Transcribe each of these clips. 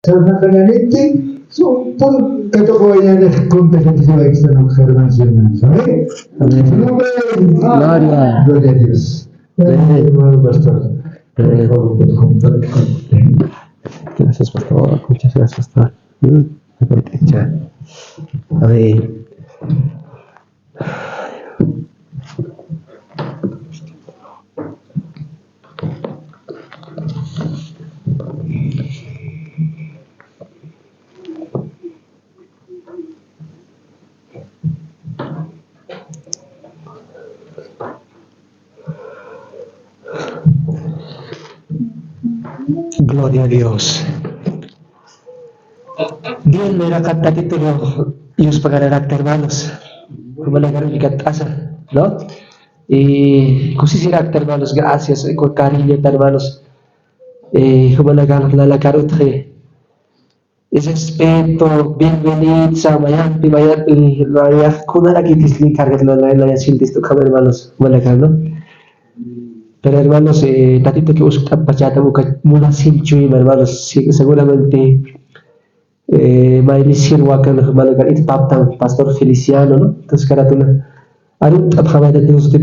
Sanamente son por que tocó allá en el competencia externa observacional, ¿sabes? Amén. Gloria. Gloria a Dios. Hermano pastor. Gracias, pastor. Muchas gracias, pastor. A ver. Gloria a Dios. Bien, mira kata título Dios pagará hermanos. Como la garlicat asa, ¿no? Y kusisira hermanos, gracias con cariño hermanos. Como la carutje. Respeto, bienvenido, samayan, pimayat, la kuna lagi tisli cargas la sintis tu hermanos, ¿no? Pero hermanos, tatito que usted pachata mula sinchuy, hermanos, seguramente may sirwakan malaga it paptan Pastor Feliciano, ¿no? Entonces caratuna, arut abhamada de usted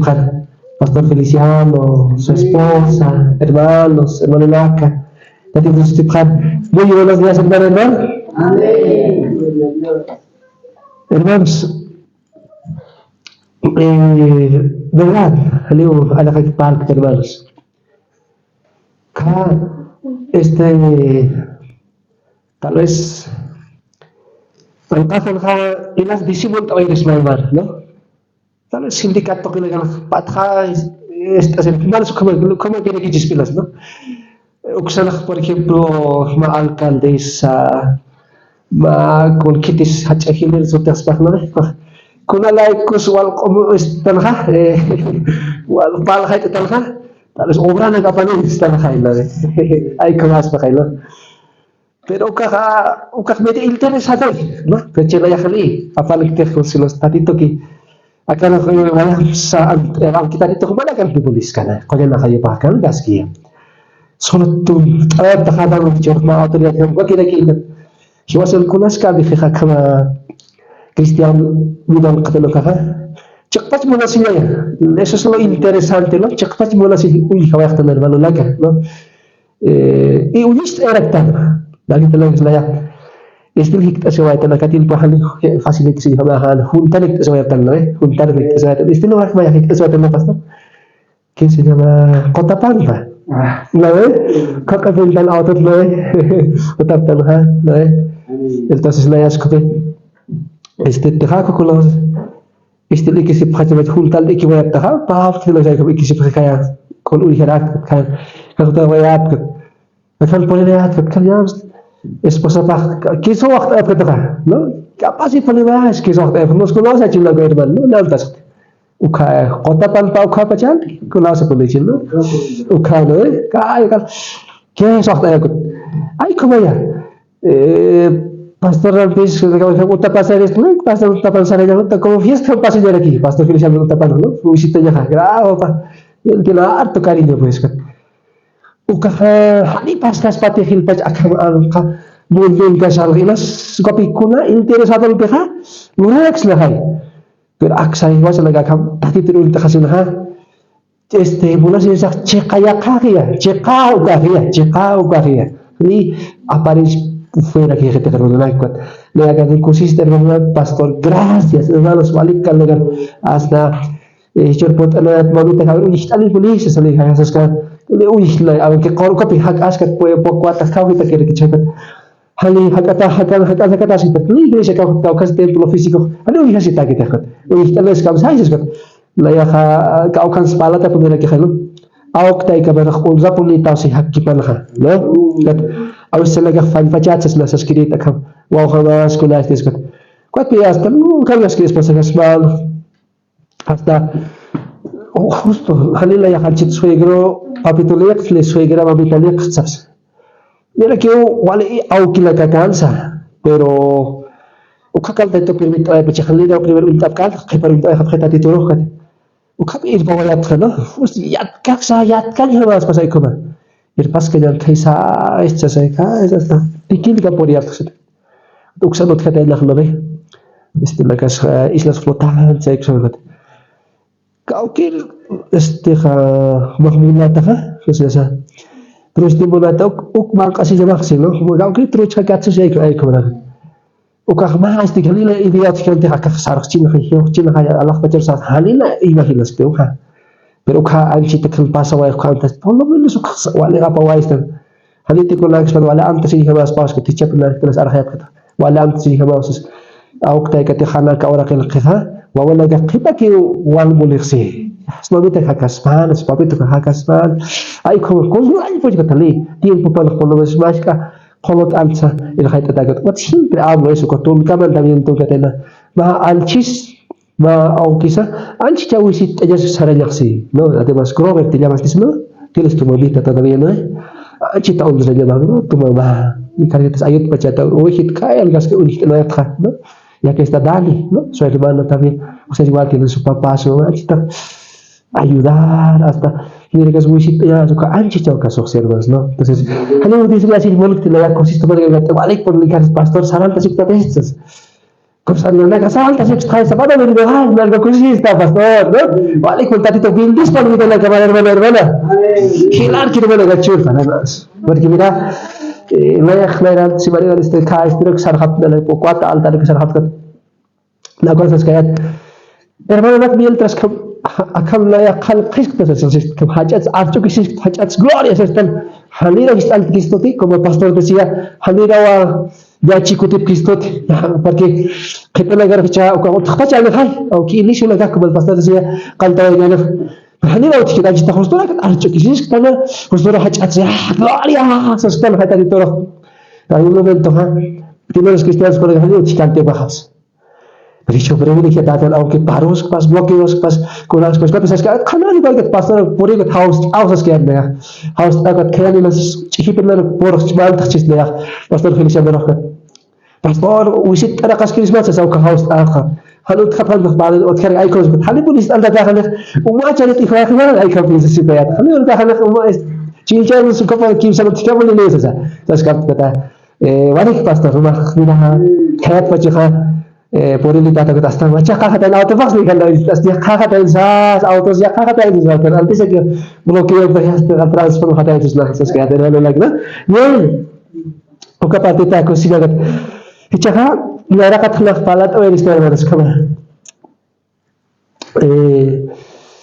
Pastor Feliciano, su esposa, hermanos, hermano Naka, tatito usted muy buenos días, hermano. Amén. Hermanos, verdad, halio ala kagpalk hermanos. Tal vez ang pasal ilas disimul tayo hermano, ¿no? Tal vez sindicato que le ganan patja estas hermanos como tiene que chispilas, ¿no? Uksalah, por ejemplo, ma alcaldesa, ma con kitis hachahimir sotas bahna, kuna laikus wal como estalha, wal palha estalha, tal vez obra na kapanin estalha ila, ay kelas pakailah. Pero ukah media interesado, ¿no? Percaya ya kali, apalagi si los tatito ki akan sa ang kita dito kumala kan dibuliskan, kaya na kayo pa kan gaskiya. Sonotun takada ng ma autoridad ng kira-kira. Hiwasan ko nas ka bifika kama Cristian Budang Katoliko ka. Chakpat mo na siya yan. Eso es lo interesante, ¿no? Chakpat mo na siya. Uy, kawak na hermano laga, ¿no? Uyist erektan. Lagi talaga sila yan. Istil hikta siya waitan na katilpahan facility siya kamahan. Huntanik siya waitan na Huntanik siya waitan. Istil wak maya hikta siya waitan na pastor. ¿Quién se llama? Cotapanpa. ¿No ves? Coca-Cola auto, ¿no ves? Cotapanpa, ¿no ves? Entonces la escuché. Te jaco con los que se pasan juntar de que voy a tajar, para que los hay que se pasan con un hierarca, que todo voy a me fan poner a que esposa para que eso va a preparar, ¿no? Capaz si poner más que eso nos conoce a chila hermano, no nada. Uka kota tanpa uka pacan, kuna sa polisi, ¿no? Uka no, ¿qué es esto? Ay, ¿cómo ya? Pastor Rampis, como pasar esto, pastor pasar ya, como fiesta pasar ya aquí, pastor Feliciano no tapando, ¿no? Visita ya, grave, el que la harto cariño pues. Uka hani paskas pati hilpach akam mundun kasal ilas kopi kuna interesado el peja, relax la hay. Pero aksay was talaga kam tati tinulit kasi na ha. Mula siya chekaya kakia. Ni aparis fuera que te cargó cuat. Le haga de consiste hermano pastor, gracias hermanos balik kan legan hasta chorpot na maluta ka nicht ali pulis sa liha sa ska. Uy la awen ke kor ko pi hak askat po kwat ka kita kire chekat. Hali hakata si tatli iglesia ka kasi templo físico. Ano yung hasita kita kat. Uy talas kam sa isas kat. Laya ka kan spala ta pumira ki khalo. Awak tay ka ba khul za puli taw si hakki pan ha. No? Kat awas talaga fan pachats na sa skirita kam. Wow khamas kulas tis kat. Kwat pias tan kan las kis pasas mal. Hasta justo halila ya kachit suegro papituliak fle suegra babitaliak sas. Mira que wale au kila kakansa, pero ukakal tayo permit ay pachakhalida o primero intapkal, kay parinta ay kapkita tituro kat. Ukap ir bawayat ka no, yat kak sa yat kan himas pasay ko ba. Ir pas ka jan kaysa ay sa Tikil ka por yato sit. Uksanot ka tayo laklabe. Lakas islas flotahan sa iksanot. Kaukir mahmulata ka kasi sa. Terus dimulata uk makasi jamaksin no. Kaukir terus kagatso sa iksanot. Ukah mahas di halila idiat kan te hakak sarx China kaya Allah pacar sa halila imahinas pe ukha. Pero ukha anchi te kan pasa wa ukha antas por lo menos ukha wala ka pawais tan. Haliti ko lang wala antas si habas pas ko tichap na kelas arhayat kata. Wala antas si habas auk tay kati khana ka ora kel qha wa wala ga qita ki wal muliksi. Snobi te hakaspan papi to hakaspan ai ko ai po katali tiempo pa por lo menos mas ka kolot ansa il khayta tagat wat siempre hablo eso ko tum kaman también tu katena ma anchis ma aukisa anchi chawisit ellas sarayaksi no además Robert te llamas no tienes tu mamita todavía no anchi taun saja no tu mamá y cargas ayut pachata hit kaya el gas que unit no yatha no ya que está Dani no su hermano también o sea igual tiene su papá su anchi ayudar hasta y de que es muy ya suka anchi chau ka observas no entonces hanya dice así moluk te la consiste porque te vale por ligar pastor saran te sikta bestas cosa no la casa alta se está sabada de dejar la consiste pastor no vale con tatito bien disponible la cámara hermana gilar quiero ver la churfa nada más porque mira la khairan si bari este ka estirok sarhat de la poco alta de sarhat la cosa es que hermano mientras que akan la yakal Cristo entonces que hajats after que hajats glorias están halira está Cristo como pastor decía halira wa ya chico tip Cristo porque que te la garcha o como thacha le hay o que inicio la como el pastor decía canta y gana halira o que está justo la archo que es que está justo la hajats gloria se está la hajata de todo hay un momento tiene los cristianos con el halira chicante bajas. Richo brevini que datan aunque paros pas bloqueos pas colas pas pas que kanani balget pastor puri got house que anda house agat kani las chihipelar por mal tachis de pastor felicia beraka pastor wisit tara kas christmas sa ka house akha halut khapal bal otkar icons but hali pulis anda dakhal وما كانت اخلاقنا اي كان في السبايات خلينا داخل وما تشيلشان سكفر كيف سبت كمل ليس تسكت كتا وليك pastor ما خلينا كيف فجخه Porili tata kita astang macam kakak auto pas ni kan dari setiap kakak dari sas auto siap kakak dari sas nanti saya blokir bahas transfer kakak itu sudah selesai ada lalu lagi na ye oka partita aku sih agak hicaka lara kat khalaf palat oh ini sekarang harus kabar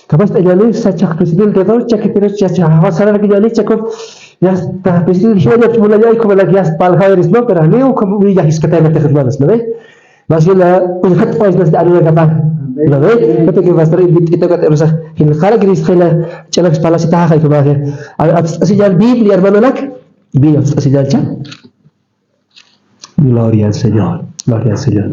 kapas tajali sacak presiden itu cak itu cak hawa sana lagi jali cakap ya tak presiden dia cuma lagi aku lagi aspal kau ini semua kerana ni aku boleh jahis kata yang terkenal sebenarnya masih lah ulihat poin dari ada kata, lalu ketika pastor itu kata rusak, ini kalau kita istilah celak kepala si taha itu bahaya. Asal Biblia hermano nak, Biblia asal cak. Gloria al Señor, gloria al Señor.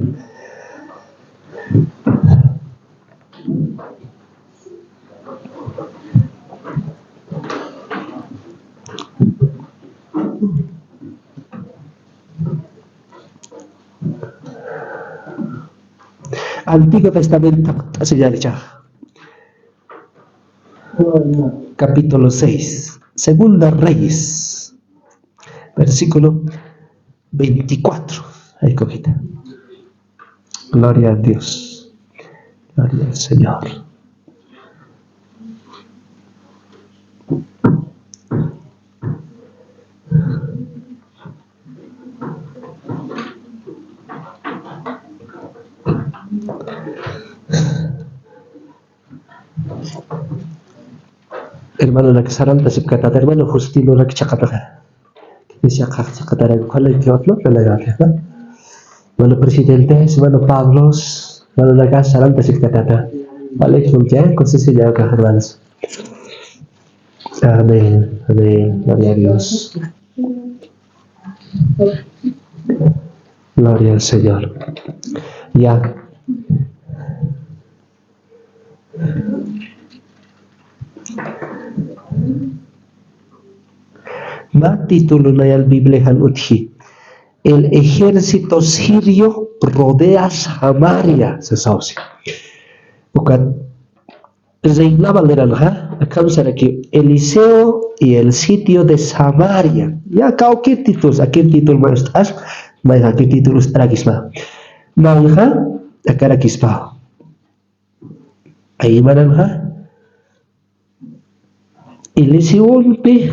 Antiguo Testamento, así ya dicho. Capítulo 6, Segunda Reyes, versículo 24. Ahí cogita. Gloria a Dios. Gloria al Señor. Hermano nak saran tasib kata hermano Justino nak cakata bisa cakata dari kalau ikut lo kalau ada mana presidente mana Pablos mana nak saran tasib kata balik saja konsesi jaga hermanos amin amin gloria a Dios gloria al Señor ya Ma título na el Biblia uthi. El ejército sirio rodea Samaria, se sabe. Bukan Reina Valera, acá aquí Eliseo y el sitio de Samaria. Ya acá qué títulos, aquí título más estás, más aquí títulos estará aquí más. Manja, acá aquí está. Ahí mana Eliseo pe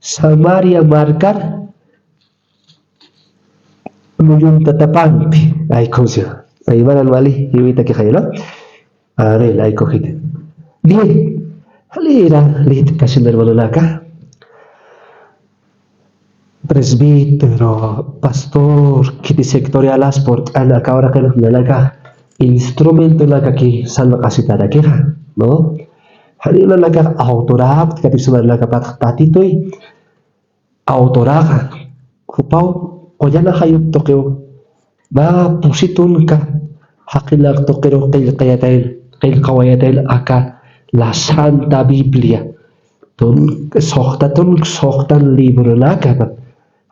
Samaria marcar muyun tatapampi. Ahí cosa. Ahí mana mali, y ahorita que hay, ¿no? A ver, ahí cogite. Bien, halira, lit kasi nervalulaka. Presbítero, pastor, kiti sectorialas por anak ahora que nalaka instrumento laka ki salva kasita kira, no? Halira laka autorat kati sumar laka patitoy autoraga. Kupau oyana hayop tokyo ba pusitun ka hakilak tokero kay kawayatel aka la Santa Biblia. Ton sohtan libro laka.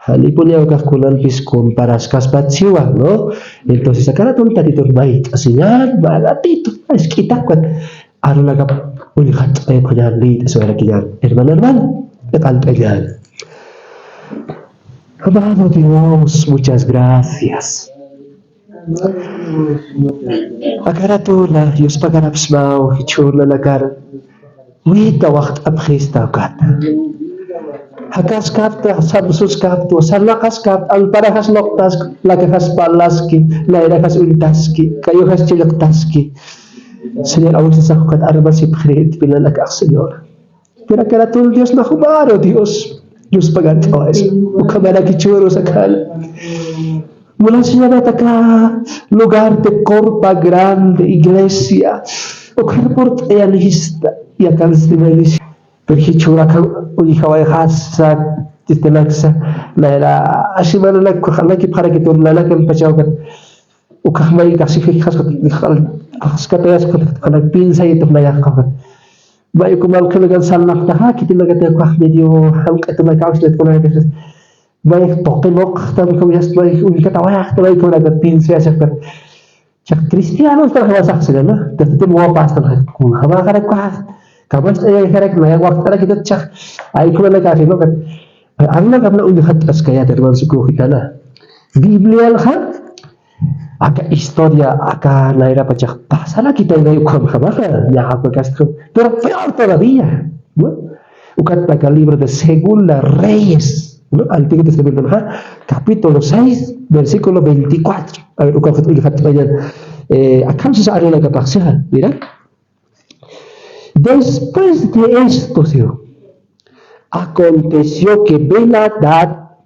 Halipun yang kakulan piskun paraskas batsiwa, no? Entonces acá ton tatiton bait asinyan balatito es kita kan aro laga ulihat ay kunyan lit suara kinyan hermano depan penyan. Amado Dios, muchas gracias. Agar atulah, Diyos paganaps mau, hichurla lagar. Wita wakt abkhista kata. Hakas kapta, sabsus kapto, salakas kapt, alparahas loktas, lagakas palaski, lairakas ultaski, kayokas chilaktaski. Señor, aún se sakukat arba si pkhrit pinalagak, Señor. Kira-kira tul Diyos na humaro, Diyos. Diyos pagatawas. Ukamara kichuro sa kala. Mula siya na taka lugar de corpa grande, iglesia. O karport ay alista. Yakan stinalisi. Perhichura ka ulikaway khasa titilaksa. Naila asimana nagkukalaki para kitur lalakan pachawakan. Ukakmay kasi khaskat khaskat nagpinsay ito mayakakan. Baik kumal kelagan salnak taha kita lagate ko medio hangka to may kauslet ko na kasi baik tokenok tam ko yas baik uli katawa to baik ko lagat pin siya sa Cristiano sa hawasak sila na dito mo pastor ko haba ka ko kabas ay karek na waqt tara kita chak ay ko na kasi no kat ang na uli khatas kaya terman suko kita na Biblia kha aka historia aka naira pachak pasala kita na yung kamaka ya ako castro pero peor todavía no ukat para el libro de Segunda Reyes, ¿no? Antiguo Testamento, capítulo 6 versículo 24. A ver ukat acá se sabe la capacidad, mira. Después de esto, aconteció que Ben-Hadad,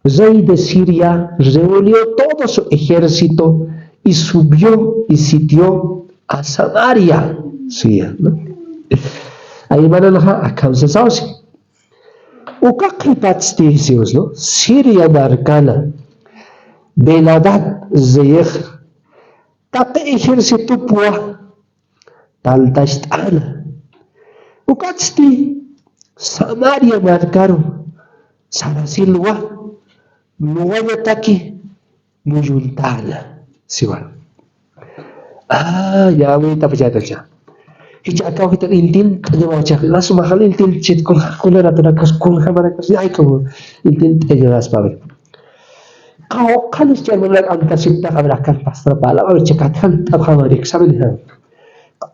rey de Siria, reunió todo su ejército y subió y sitió a Samaria. Sí, ¿no? Ahí van a causa sauce. Ukakripat stesios, ¿no? Siria Darkana, Ben-Hadad, Zeyech, Tape ejército pua, Taltastana. Ukatsti, Samaria marcaron, Sarasilwa. Nuwanya taki muyuntala siwa. Ya may tapajata siya. Ija akaw kita intin kanya mo siya. Lasu mahal intin chit kung hakuna na tunakas kung hamara kasi ay ko intin ejelas pawe. Kau kalis siya mga antasipta kamerakan pastor pala o cekatan tabhamarik sabi niya.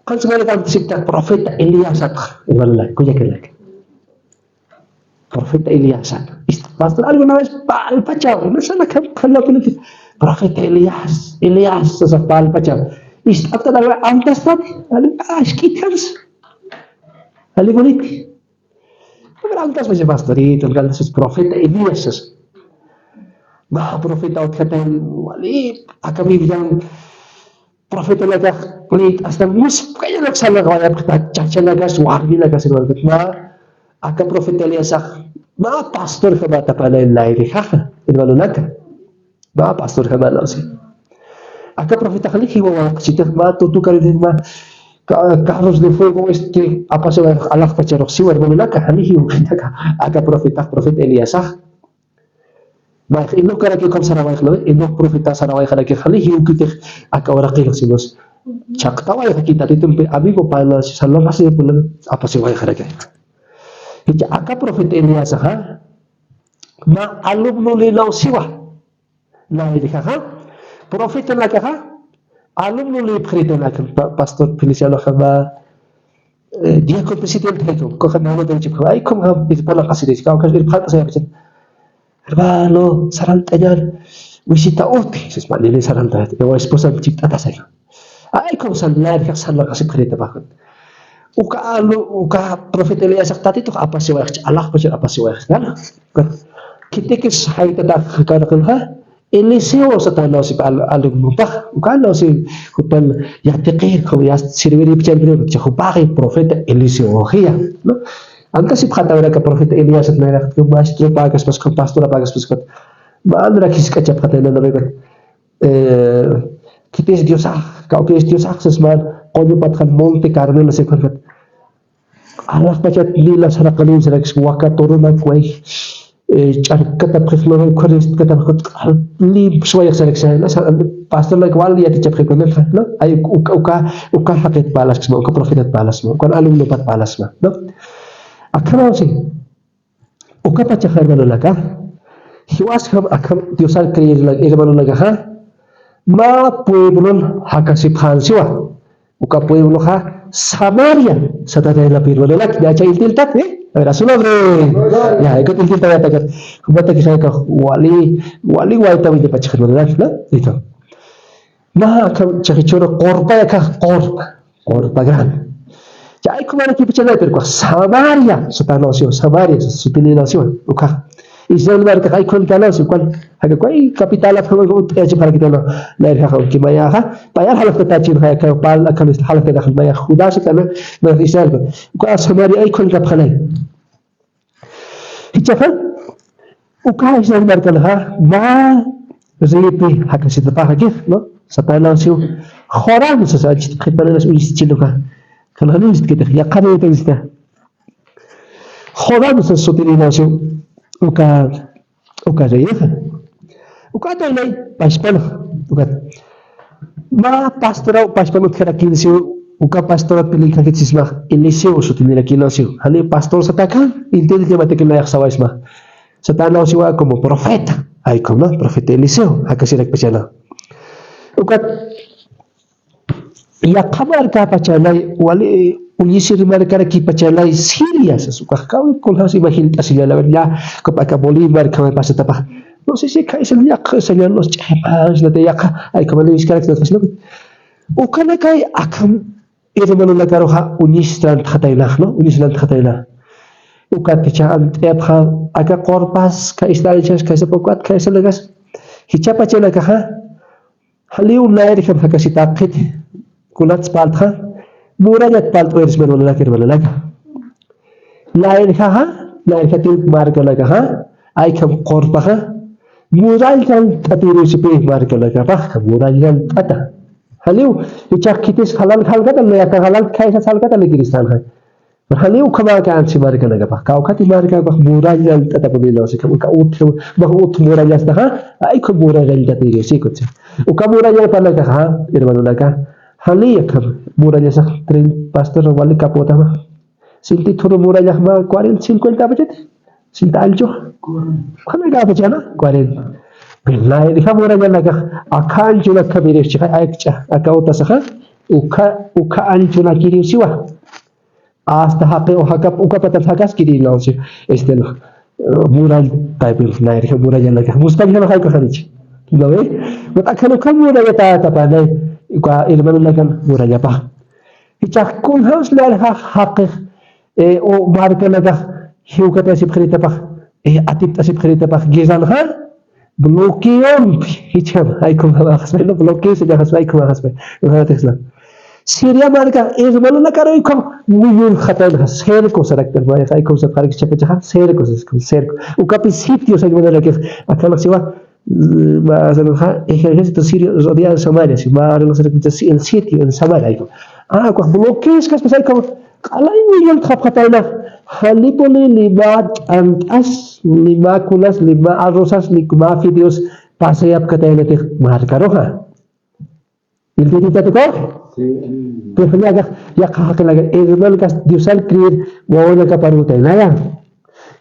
Kan sebenarnya antasipta profeta Elias at ibalay kuya kelak. Profeta Elias. Pastor alguna vez palpachao, no se la kalla política. Profeta Elias sa palpachao. After that, antes tadi, skitans. Ali boniti. Pero antes macam pastor itu kan profeta Elias. Bah profeta kata wali akan bilang profeta lagi kulit asal mus kaya nagsala kaya caca naga suargi naga sinual na aka profeta Elias mga pastor ka ba tapala yung lairi ka? Inwalunag ka? Mga pastor ka ba lang siya? Aka profeta kali hiwa kasi ba tutukar din ma karos de fuego apa sa alak pa charok siwar malunag ka hali hiwa kita ka aka profeta Elias Baik ino ka lagi kom saraway kalo ino profeta saraway ka lagi hali hiwa kita aka orakil silos Chaktawa ya kita itu amigo para salva masih pula apa sih wajah kerja. Hija aka Prophet Elias ma alumno lilaw siwa. Na ini Prophet alumno li prito pastor Feliciano dia kon presidente itu kau kan nama dari cipta ay kom itu pala kasih desi kau kasih irfan saya macam hermano saran tanya wisita oti sesma nilai saran tanya yang esposa cipta atas saya ay kom sanlar kak sanlar kasih prito bahkan uka Prophet Elias tadi itu apa sih wajah Allah apa sih wajah kan kita kisah itu dah kerana Eliseo sa tanaw si alog mupah ukano si kupan yatikir ko ya sirwiri pichandre chakupaki profeta Eliseo hiya no anta si phatawra ka profeta Elias at nara ko maestro pagas pas ko pastor pagas pas ko maandra kiska chap khatena nabe kites Dios ka okay Dios access man kono patkan Monte Carmelo se konfet Allah pachat lila sara kalim sara waka turun kwai kata prefloran korist kata li suaya seleksa pastor like wali ya dicap kekomen no ay uka haket balas mo uka profitat balas mo kon alum lupat balas mo no akara si uka pa chakar malulaga hiwas kam akam diosal kriye lag malulaga ma pueblo hakasip han siwa uka pueblo Samaria sa tatay lapir malulak dia cha iltiltak Rasulullah ya ikut inti tanya tagar kubata kisah kau wali tahu dia baca kerana itu nah kau cari coro korba ya kah korba kan jadi kemana kita bicara itu kau Samaria setanah sih Samaria sepilih nasi ukah Israel mereka ikon tanah sih kan agak kau kapital apa kau aja para kita lah lahir kau kimaya bayar halaf kita cina kau pal akan halaf kita kimaya khuda sih kan Israel kau Samaria ikon kap khalai Hijakan uka Israel mereka ma ripi hak si tepat lagi no satana siu khoran sesaji kita nas ulis ciluka kalau ni kita ya kami itu kita khoran sesuatu ni nasiu uka saya uka tu ni paspan uka ma pastor kira kini siu uka pastor pilih kakit sisma Eliseo suti nila kinasiu hani pastor satakan intil dia mati kena yaksawa isma satana siwa como profeta ay como profeta Eliseo hakasirak pacana ukat ya kabar ka pacalay wali ulisir marka ki pacalay Syria suka kau kulha si mahil tasila la kapag Bolivar kami pasata pa no sé si kai saliak salian los chepas la tayak ay como Luis karak na faslo ukana kai akam itu menurut karoha unislan khatailah no unislan khatailah ukat kecaan tiap hal agak korpas ka istalichas ka sepokat ka selegas hicapa cela ka haliu nair kam hakasi taqit kulat spaltha murajat palt wers menurut lakir menurut nair ka til marka laga ay kam korpa mural kan tatiru sipi marka laga pa mural kan tata haliu icak kitis halal kata le ka halal kai sa sal kata le kristan hai haliu kama kan si marka naga pa kau kati marka ba murajal tata pabilo si ka ut murajal sta ai ko murajal tati si ko si uka murajal pa naga irmanu naga hali ka murajal sa train pastor wali kapota ma sinti thoro murajal ma 40 50 bajet sinta aljo kana ga bajana 40 Bilai dia murah jalan akan juga kabir sih ayah akau tasah uka anjuna kiri siwa asta hake hakap uka patah hakas kiri lau sih istilah murah type naik murah jalan mustahil nak kau kerja lalu betul kalau kamu dah kata apa nih uka ilmu nak murah japa icak kun harus lah hak o marka nak hiu kata sih kereta pak atip tasip kereta pak gizan blokion hicam ay kung hakas no blokion sa jakas ay kung hakas no hakas na Syria marka izmalo na karo ikam muyun khatan ser ko sarakter ba ay kung sa karik chapa chapa ser ko ukapi sitio sa gimana lagi akala siwa مثلا ejercito Siria rodeado de Samaria si ma lo se repite el sitio en Samaria ko blokios kas pasal ko alay million khapkatayna halipoli libat antas lima kulas lima arrosas lima videos pasayap katayna te marka roha ilti tita ko Pero ya kahak lagi hermano kas diusal creer wawala ka paruta na ya.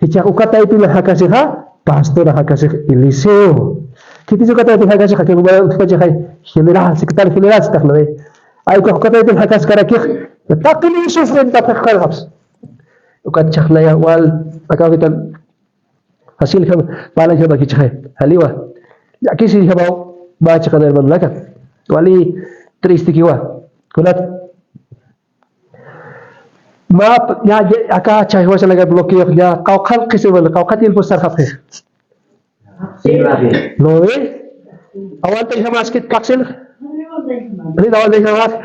Hicha ukata itu lah hakasi ha pastor hakasi Eliseo. Kita juga kata itu hakasi hakki gubernador paja hai general secretary general tak loe. Ay ko ukata itu hakasi karakih takil Yusuf ren tapek kharabs. Ukat chakla ya wal akaw kita hasil ka pala ka baki chai haliwa. Ya kisi habau baca kan hermano laka. Wali triste kiwa. Kulat map ya aka chai ho salaga bloqueo ya kau khal kise wala kau khatil posar khafe loe awal te hamas kit paksel ni awal te hamas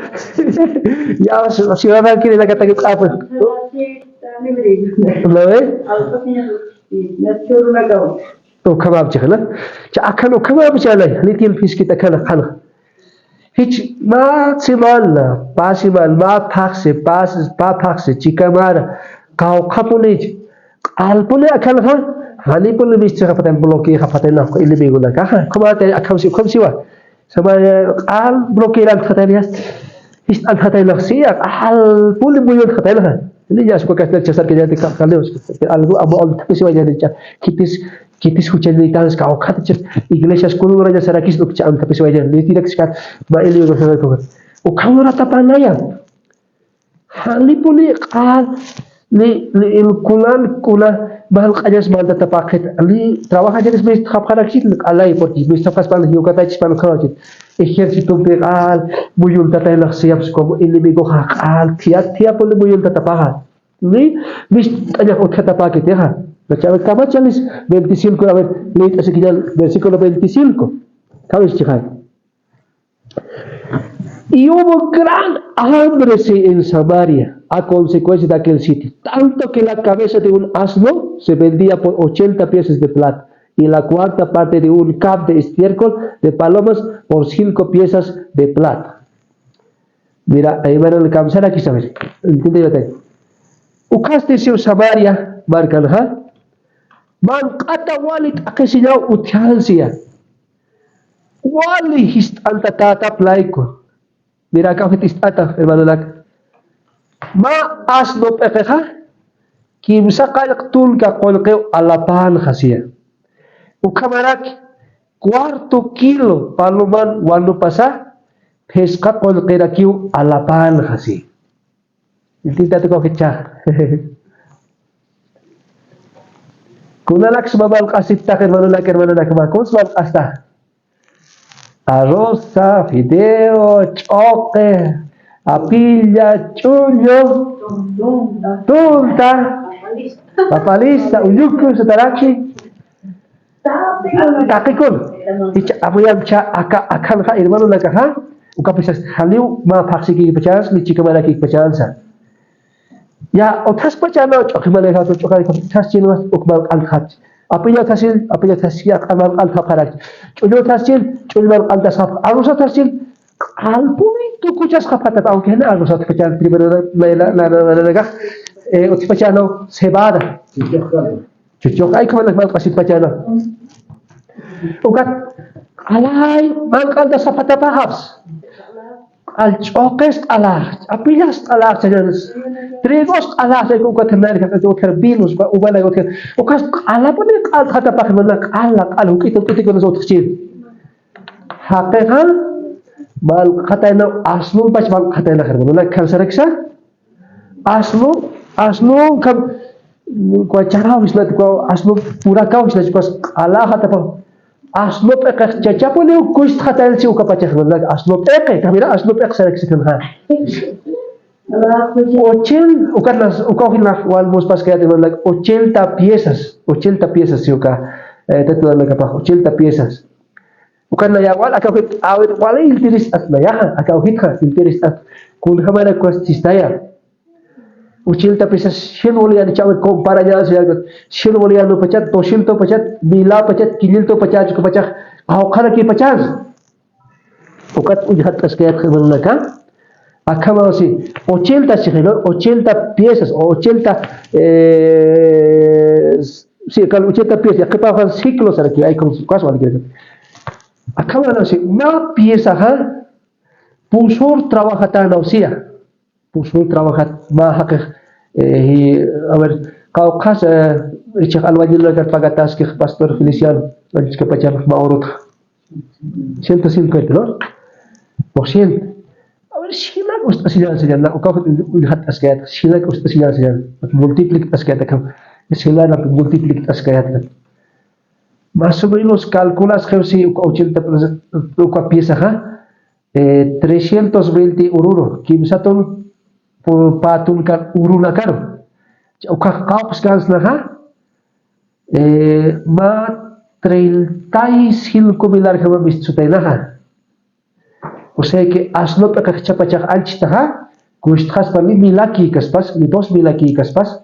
ya sirana kini laga tagit apa loe to khabab chakla cha akhano khabab chalai litil fish kita khana khana Hiç ma simal pasimal ma taksi pas pa taksi cikamar kau kapulic alpule akan ha hani pule bis kapatan bloki kapatan nak ili begula ka kamate akam siwa sama al bloki lan khatanias ist al khatai nafsiya al pule buyun khatai lah ini ya suka kasar cesar kerja tikak kali algo abu al siwa jadi kitis hujan di tangan kau kata cek iglesia sekolah raja sarakis untuk cakap tapi sewajar dia tidak sekat baili bersama Tuhan. Oh kamu rata panaya. Hali puli kal li kulan bahal kajas bahal tetap paket li trabaja aja disebut kapal kecil alai porti bisa pas pan hiu kata cispan kerajin. Ikhir situ bekal buyul tata nak siap sekolah ini bego hakal tiap puli buyul tata pakat. Li bis tanya kau kata paket ya. Baca chalis 25 a ver, leí así que ya versículo 25. ¿Sabes, chicas? Y hubo gran hambre en Samaria a consecuencia de aquel sitio, tanto que la cabeza de un asno se vendía por 80 piezas de plata y la cuarta parte de un cap de estiércol de palomas por 5 piezas de plata. Mira, ahí van a cansar aquí, ¿sabes? ¿Entiendes? Ukaste si Samaria, marcan, ¿ha? Man kata walid akasinya utihansia wali hist anta tata plaiko mira ka hist ata hermano lak ma asno pekeha kimsa qalqtul ka qolqe alapan khasia ukamarak cuarto kilo paluman wanu pasa pesca qolqe rakiu alapan khasi intita ko kicha Kunalak sebabal kasih takir manulak makun sebab kasta arroz, fideo, choque, apilla, chullo, tunta, papalista, uyuku, setaraki, takikun. Apa yang akan ka irmanu laka ha? Uka pisas haliu ma paksiki pecahans, li chika malaki pecahans. Ya otas pecahno choki malaka to chokai tas chinas ukmal alkhat. Apanya tasil akan alkhaparak. Chulyo tasil chulmal alkasaf. Arusa tasil alpuni tu kuchas khapata tau kena arusa pecahan primero la oti pecahno cebada. Cucuk ay kaman mal kasih pecahno. Ukat alai mal kalda sapata pahas. Al choques alas, apilas alas sajas, trigos alas saya kuat Amerika itu kerbilus, ubah lagi kan, ukas ala pun ni al kata pakai mana al hukit itu kita nak kecil. Hakikat mal kata ina aslu pas mal kata ina kerana mana kan sereksa aslu kam kau cara wislah kau aslu pura kau wislah kau ala kata apa aslo pek caca pun eu kuist khatal si uka pacah lag aslo pek kamera aslo pek sarek sikam ha ochel uka hina wal mos pas kaya lag 80 piezas si uka tetu lag apa 80 piezas ukan na ya wal aka hit awit wal iltiris at na ya aka hit ha iltiris at kun kamera kwastistaya 80 piezas shin walian chawat compara ya shin walian 50 250 bila 50 kilil to 50 ko 50 au khara ki 50 ukat ujhat taskayat khabarna ka akama si 80 sikhilo 80 piezas o 80 si kal 80 piezas que pagan ciclos aquí hay con caso aquí akama no si ma pieza ha Pusur trabaja tan ausía. Pusur trabaja más y a ver, caucas richak albañil lo que pagatas que pastor Feliciano, que pachar maurut. 150, ¿no? Por ciento. A ver, si la gusta señal, la cauca hat asqueat, si la gusta señal, multiplica asqueat, si la multiplica asqueat. Más o menos calculas que si 80% pieza, 320 ururo, kimsaton patun kan uruna karo. Ukah kau sekarang nah, ma 35 miliar kama bistutai nah. O sea que aslo pa kakchapachak anchitaha, kusthas pa ni milaki kaspas, ni 2 milaki kaspas.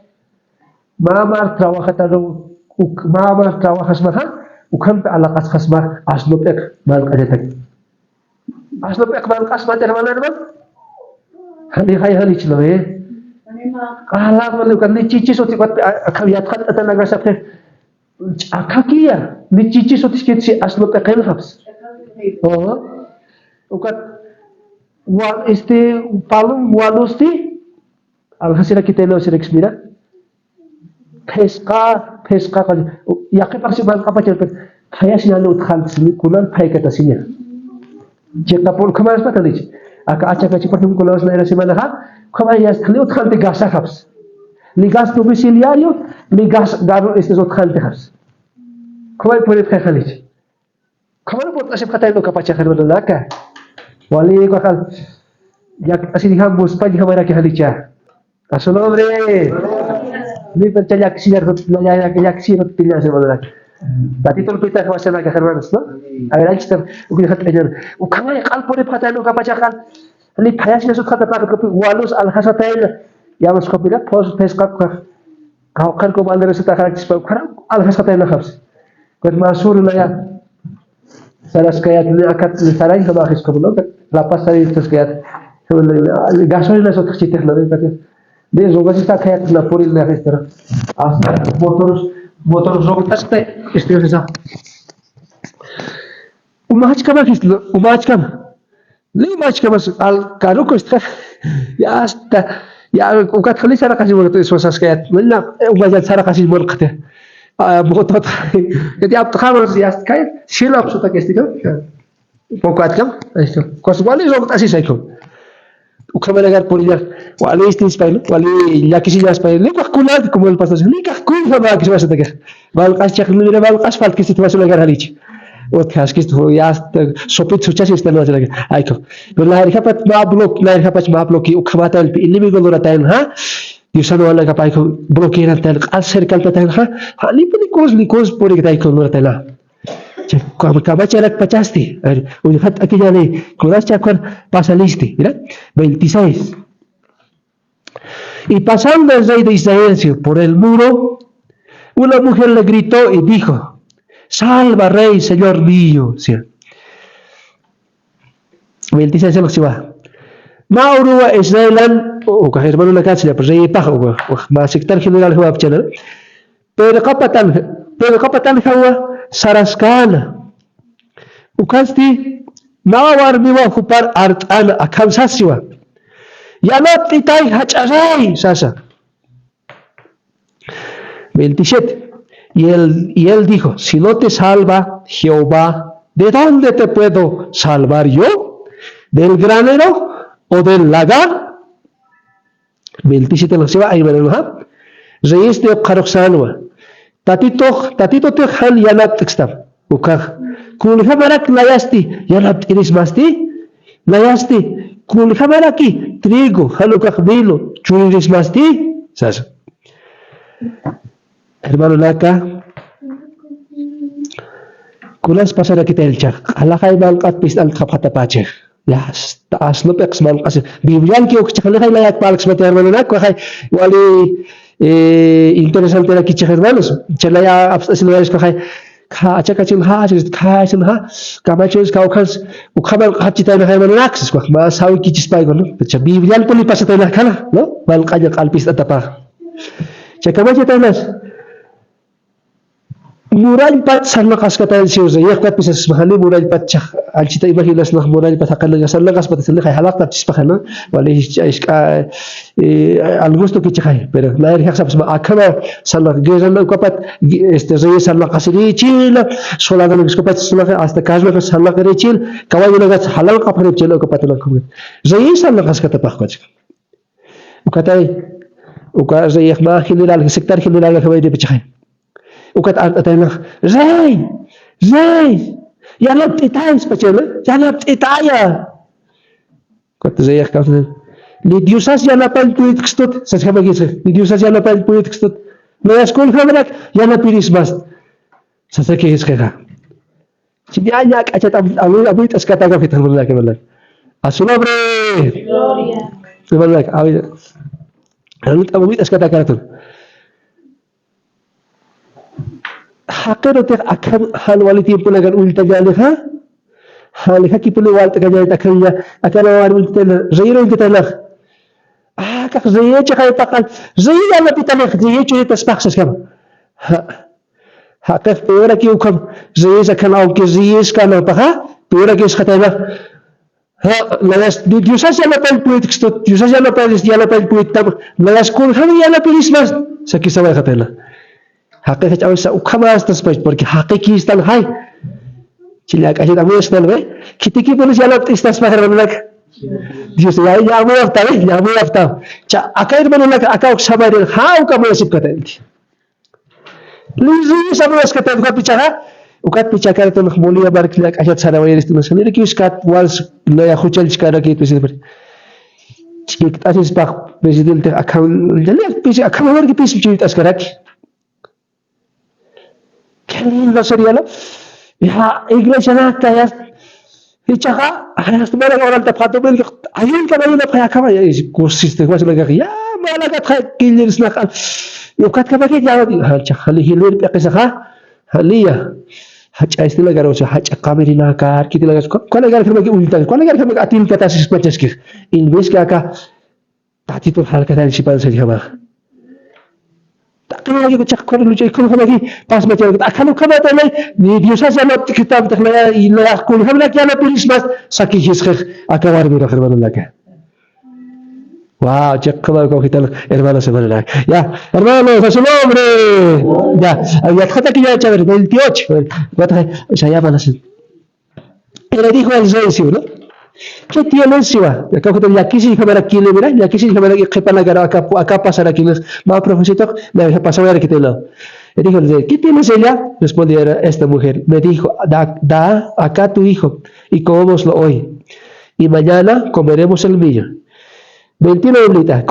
Mamar trabajas maha, ukam pa alakas kasma aslo pek mal kajetak. Aslo pek mal kasma termana teman. Hali chilo Alam malu kan ni cici soti kot akaliat kan ata naga sapte akakia ni cici soti sketsi aslo pe kain habs ukat wal palum walusti al hasira kitelo sirex mira pesca kan yaqi parsi bal apa cerpe kaya sinalo utkhal sini kulan pai kata sinya jeka pol khamas patali aka acha kachi patum kulas na era semana ha khamai yas khali utkhal te gasa habs ni gas domiciliario ni gas garo este utkhal te habs khamai pore khali khamai pot asip khatai lo kapacha khar wala ka wali ko khal yak asini ham muspa di khamara ke halicha asolo hombre ni percha yak sinar yak sinar tinya se wala Berarti itu kita kawasan agak hermanos, no? Agar kita ukur khat ajar. Ukhamai kal pore khatai lo kapacha khal li phayas na sukha ta ka walus al hasatain ya mas ko bila pos face kap ka kan ko bandar sa ta kharakis pa khara al hasatain na khabs ko masur la ya saras kayat ni akat sarai ka bakhis ko lo la pasari tas kayat gasolina so tkhiti khla de zogas ta kayat na puri na khistara motor zog taste istio sa umach kama khistlo umach kama ليه ماشي كمان الكاروكو يا استا يا وقت خلي سرقة كاسي مرقت اسوس كيات لا وما سرقة كاسي مرقته بغطت كدي اب تخامر يا است كاي شيل اب صوتك استيكم وقت كم ايش كوس والي زوقت اسي سايكم وكمان اگر بوليار والي استين سبايل والي يا كيسي يا سبايل ليه كلاد كوم الباساج ليه كل فما كيس بس تك بالقاس شكل من بالقاس فالك كيس تمسو اگر هليج وتكاسكيست هو ياست سوبيت سوتشاس يستنوا زلك ايكو والله ركبت ما بلوكي وكماتا اللي بيقولوا تاين ها يسانو ولا كايكو بلوكينا تاين اسر كالتا تاين ها لي كوز بوري تايكو نور تاين كما چلك 50 ونفت aquí ya le codas chacon pasa listi mira 26 y pasando el rey de Israel por el muro una mujer le gritó y dijo salva rey, señor mío. ¿Sí? 26 lo que se va. Mauro Israelan o que hermano la casa ya pues rey paja o más sector general huwa bchana. Pero kapatan huwa saraskana. Ukasti nawar miwa kupar artan akam sasiwa. Ya no titai hachazai sasa. 27 Y él dijo, si no te salva Jehová, ¿de dónde te puedo salvar yo? ¿Del granero o del lagar? 27 lo lleva ahí, ¿verdad? Reyes de Qaroksanwa. Tatito te han yanat textam. Ukah. Kulha marak layasti, yanat iris masti. Layasti. Kulha maraki, trigo, halukah milo, churiris masti. Sas. Hermano Naka, kulas pasara kita elchak. Allah kay malkat pis al kapata pache. Ya, aslo pex malkas. Biblian ki ok chakale kay layak palaks mati hermano Naka kay wali interesante na kichak hermanos. Chalaya abstasilwais kay achakachin ha kamachos kaukans ukhamal hachita na hermano Naka. Ma sawi kichis pay gono. Biblian poli pasata na kana, no? Malkaya kalpis atapa. Chakamachita nas Murallpat sarnakas katayan siya zayak pisas mahali murallpat chak alchita imaginas na murallpat hakalaga sarnakas patasali kay halak tapis pa kana wali al gusto que chay pero la erja sabes ma akama sarnak gezan kapat zay sarnakas ri chil sola gan kapat sola hasta kazna sarnak ri chil kawai naga halal kapare chil kapat na kumet zay sarnakas katapah ko ukatay uka zayak ma hilal sektar hilal kawai de chay ukat atayna zay yanap itay spachela yanap itaya kat zayak kafna li diusas yanapal puit kstot sa sabagis li diusas yanapal puit kstot na skol khamrak yanapiris bas sa sakis kha sibianya kachat abu tas kata ka fitan mullah ke mullah asuna bre gloria mullah awi abu tas kata ka haker ter akan hal waliti pun akan ulta jale ha hal ha ki pun walta ka jale takanya akan war ulta zairo kita lah kak zaye chakay takal zaye ala pitala zaye churi taspaxas kam ha kak pera ki ukam zaye zakana au ki zaye skana pa pera ki skatana ha las diusas ala pal puit kstot diusas ala pal yala pal puit tam las kul khani yala pilismas sakisaway khatela haqiqat awsa ukamas tasbaj porque haqiqi istan hay chilak ajit amu istan ve kitiki polis yala istas bahar banlak Dios ya amu afta cha akair banlak akauk sabarin how kamu sip katanti lizi sabas katan ko pichara ukat pichakar to khmuliya barak lak ajat saraway istan sanir ki uskat wals la ya khuchal chkara ki to sibir chik asis pak president akam jalal pis akam war ki pis chit askarak كلين بصريلا يا إنجليش أنا كيا هيجها أنا استمر أقول أنت فاتو بيل أيين كمان ينبغي كمان يا كورسيست كمان لقى يا ما لقى تخيل كيل رسنا يوكات كمان كي جاودي هالش خلي هيلور بيقيسها هليا هالش أيستلا قالوا هالش كاميرنا كار كده لقى كل قال كمان كي كل قال كمان أتين كتاسيس بتشكي إنجليش كا تاتي تو حال كتاسيس شيء بس كمان takkan lagi kecak kau lucu ikut kau lagi pas macam itu akan kau baca lagi ni dia saja nak kitab tak lagi ilah aku kau lagi ana tulis mas sakit hiskhir akan war bira khirban lagi wow cek kau kita hermano sebenarnya ya hermano salam bre ya ya kata kita cakap 28 kata saya balas era dijo el Zensi no ¿qué tiene encima? Acá que ya quise que me aquí le mira, ya quise que me aquí para la acá pasar aquí más profesor me pasó a ver que te lo. Le dijo, ¿qué tienes ella? Respondió esta mujer. Me dijo, da acá tu hijo y comámoslo hoy. Y mañana comeremos el mío. 21 horitas.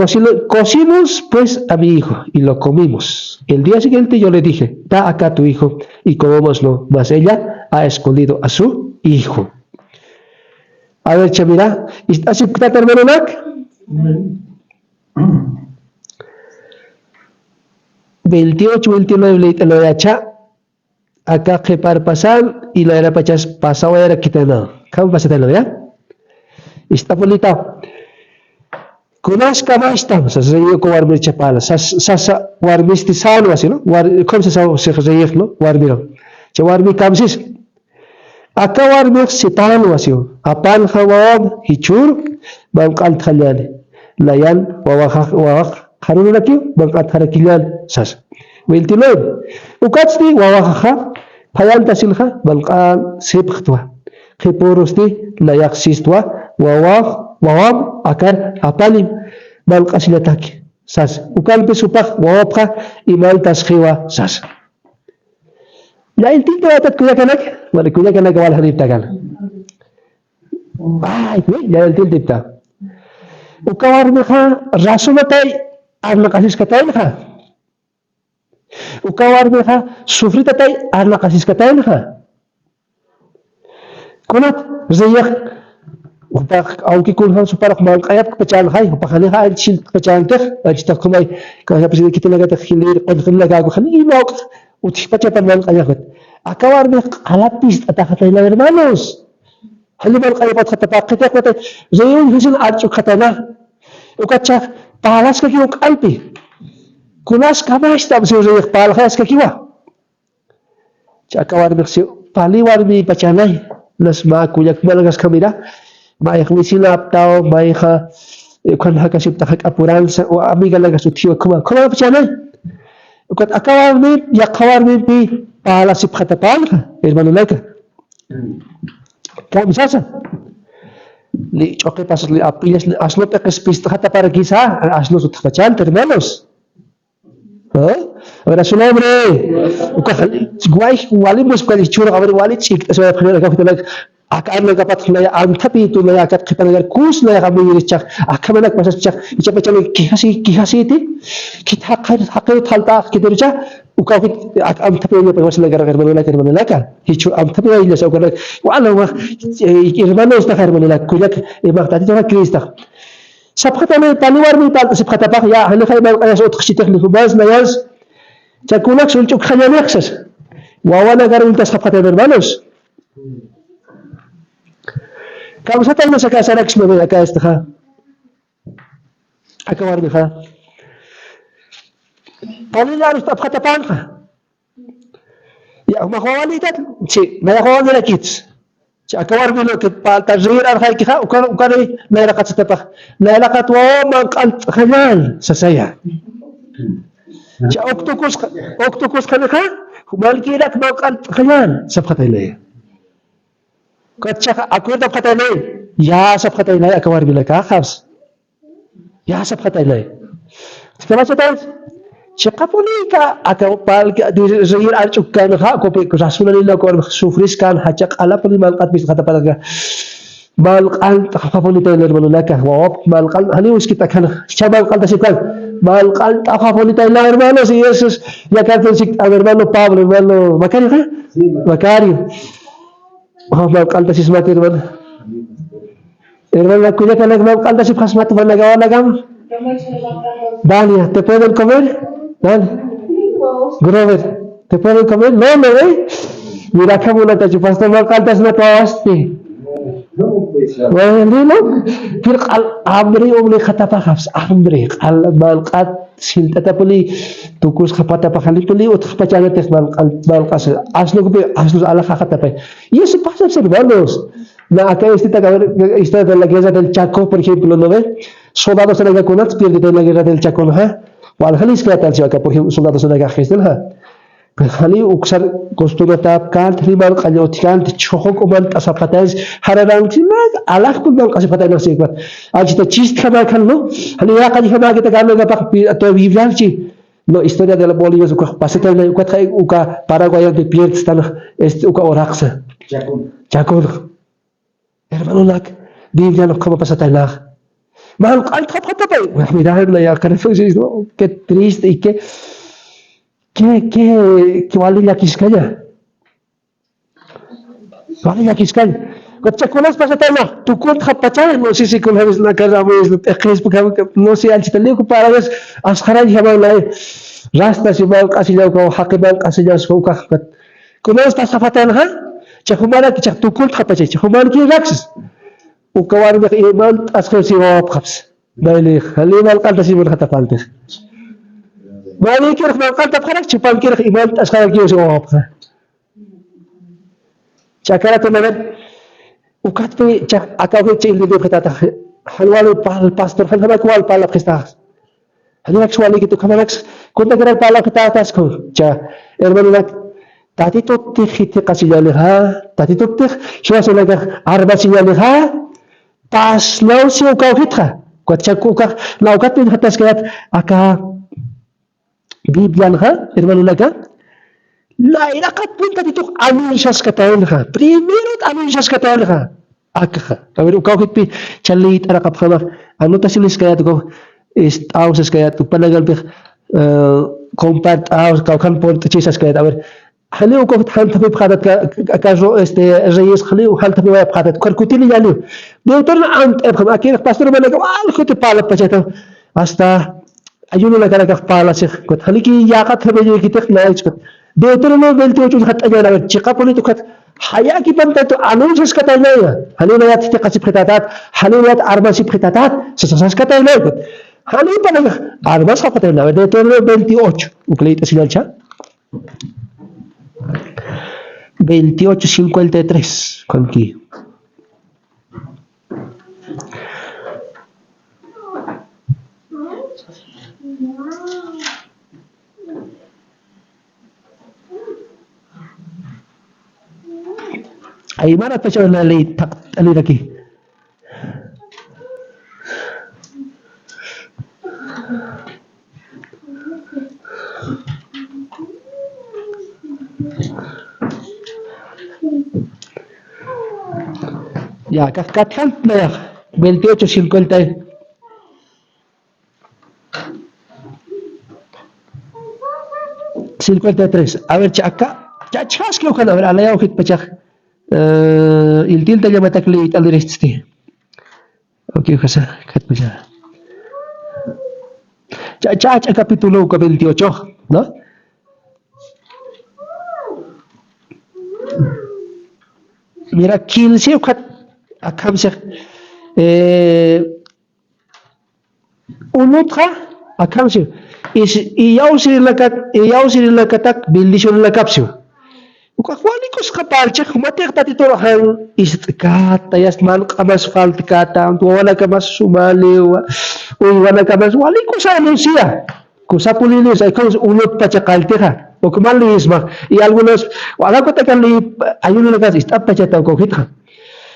Cocimos pues a mi hijo y lo comimos. El día siguiente yo le dije, da acá tu hijo y comámoslo. Mas ella ha escondido a su hijo. A ver, Chamira, ¿estás terminando nak? 28, 29 leite lo yacha acá que par pasar y lo era pachas pasado era quitando. ¿Cómo pasa lo ya? Está bonita. Kunas kamastam sa zayo ko warmi chapala sa warmi stisano así, ¿no? ¿Cómo se zayo, no? Warmi no. Che warmi kamsis. Acá warmi sitano así. Apan khawab hichur bangkal khalyani. Layan wawak harun laki bangkat harakilyan sas. Wiltilod. Ukatsti wawakha payan tasilha bangkal siphtwa. Khipurusti layak sistwa wawab akar apalim bangkasilataki sas. Ukalpi supak wawabha imal taskhiwa sas. Ya inti atat kuya kanak wala kuya kanak wala hanip tagal. Ay, ya inti tipta. Ukawar mekha rasumatay arna kasis katay mekha. Ukawar mekha sufri tatay arna kasis katay mekha. Kunat zayak upak aunque kunhan suparak mal kayap kepecaan hay upakani ha shil kepecaan teh ajta kumay kaya pisi kita laga takhilir qadkhil laga ko khani imok uthipacha pan kayap akawar me qalapis atakatay la hermanos hali mal kayapat khatapaqita ko zayun hisin archu khatana ukacha palas ka kiuk alpi kunas kamash tab se zayak palkhas ka kiwa Akawar beksi paliwar mi pachanay nas makuyak malagas kamira may kamisilap tao may kan hakasip takak apuran sa o amiga lagas utiyo kuma pachanay ukat akawar mi yakawar mi pi pala sip khatapal hermano leka kam sasa li choque pasas li apilas li aslo te pista khatapar kisa aslo sut pachan hermanos. Ahora su nombre, guay, wali mus kwali chura kabari wali chik, eso ya pernah agak kita akan naga pat naya antapi itu naya akan kita naga kus naya kami ini cak, akan mana pasal cak, icap macam kihasi itu, kita akan thalta kita baca, ukau kita antapi ini pasal negara kan, hicu antapi ini saya kata, walau hermanos tak hermanos, kuyak emak tadi tu orang Kristen. Sapkata may paliwar mi tal sapkata pa ya hanu kay bang ayas ut khsitek ni kubaz na yas chakunak sulchuk khanyanaksas wawana garin tas sapkata hermanos kam sa tayo sa kasarax mo na kayas ta akawar mi kha paliwar sapkata pa ka ya makhawali tat si mayakawali na kits akawar bilo ke tajir ar khay kha ukan nailakat sa tapak nailakat wa maqal khayal sa saya octopus kana kha malkidak maqal khayal sa khatay lay katcha aku da khatay lay ya sa khatay lay akawar bilo ka khas ya sa khatay lay kama sa tay Chakapunika atau palga di zahir arcukan ha kopi rasulan nila ko sufris kan hacak ala pun malkat bis kata palaga malkan takapun ito hermanolaka wawap malkan halius kita kan siya malkan tasikan malkan takapun ito hermano si Jesus ya kata si hermano Pablo hermano Macario ka Macario malkan tasis mati hermano kuya ka malkan tasip khasmat nagawa nagam Dania, ¿te pueden comer? Grover, ¿te pueden comer? No, me mira que una te chupaste mal cantas no te abaste. Bueno, फिर आमरे ओमले खाता पाखस Amre al malkat silta puli tukus khapata pakhali puli ut khapachana tes malkas aslo ala khata pa y eso pasa hermanos na acá esta de la guerra del Chaco por ejemplo no ve soldados en la guerra pierde la guerra del Chaco no ha wal khalis ka tal Chaco por ejemplo soldados en la guerra ha khali uksar costura tap kan tribal qalot kan chokho komal tasapatais hararan timak alak pun kasapatai nasi kwat ajita chist khana kan no hali ya kali khana kita kan ga pak to vivianchi no historia de la Bolivia uka paseta na uka khai uka Paraguay de pierde stan este uka oraxa Chaco hermano lak vivian como pasata la mal al khapata pai mira la ya kan que triste y que vale la Quiscaya. Vale la Quiscaya. Cuando conoces pasa tema, tu cuenta pachar, no sé si conoces la cara, no sé, al chitale que para vez, asharan ya va la rasta si va casi ya con hakiban casi ya su ka. Conoces pasa fatan ha? Chahumara que chah tu cuenta pachar, chahumara que laxes. Ukawar me iman askhar si wa khabs. Dali, halima alqalta si mun khatafalta. Mali kira malkan tapkharak chipal kira iman askhara kiyo sa wapka. Chakara to naman ukat pe chak akaw ke chili de khatata halwal pal pastor halma kwal pala khista. Halak swali kito khamalax kunta gara pala khata ko cha hermano nak tati to tikhiti qasilale ha tati to tikh shwa solaga arba silale ha pas law si ukaw khitha ko chakku ka naukat pe khatas kayat aka Biblia ha, hermano laga. La ilakat punta dito anuncias katayon ha. Primero anuncias katayon ha. Akha. Kami ukaw kitpi chalit ara kapkhama. Ano ta silis kaya to is houses kaya to panagal pe compact house ka kan port chisas kaya aber hali ukaw han tabi bkhadat ka jo este reyes khali u hal tabi wa bkhadat karkutili yani. Deutor na ant ebkham akir pastor banaga wal khut pala pachata hasta ayuno la cara pala sich kot haliki yaqat habe kitek naich kot deutero no belti ochu khat ajana chiqa poli to khat haya ki panta to anunces kata naya halina yat te qasib khitatat halina yat arba sib khitatat sasas kata naya kot halin pana arba sa kata naya deutero no 28 ukleit asilcha 28:53 con aquí. Ay, mana pa siya na late ali lagi. Ya, kakatkan na ya. 28:50. A ver, acá, ya chas que ojalá, a ver, alaya ojit pachak. Il tilta ya matak late al resti. Okay, kasa, kat pachak. Ya, capítulo 28, ¿no? Mira, 15 acá bisa unutra acá bisa iyaw sila katak bildisyon la kapsyo ukakwali ko sa kapalcha kumatek tatito hang istkat tayas man kamas faltikata wala kamas sumaliwa wala kamas wali ko sa anuncia ko sa pulilis ay ko unot pa chakalteha o kumalis ma y algunos wala ko takali ayun na gas istap pa chataw ko kita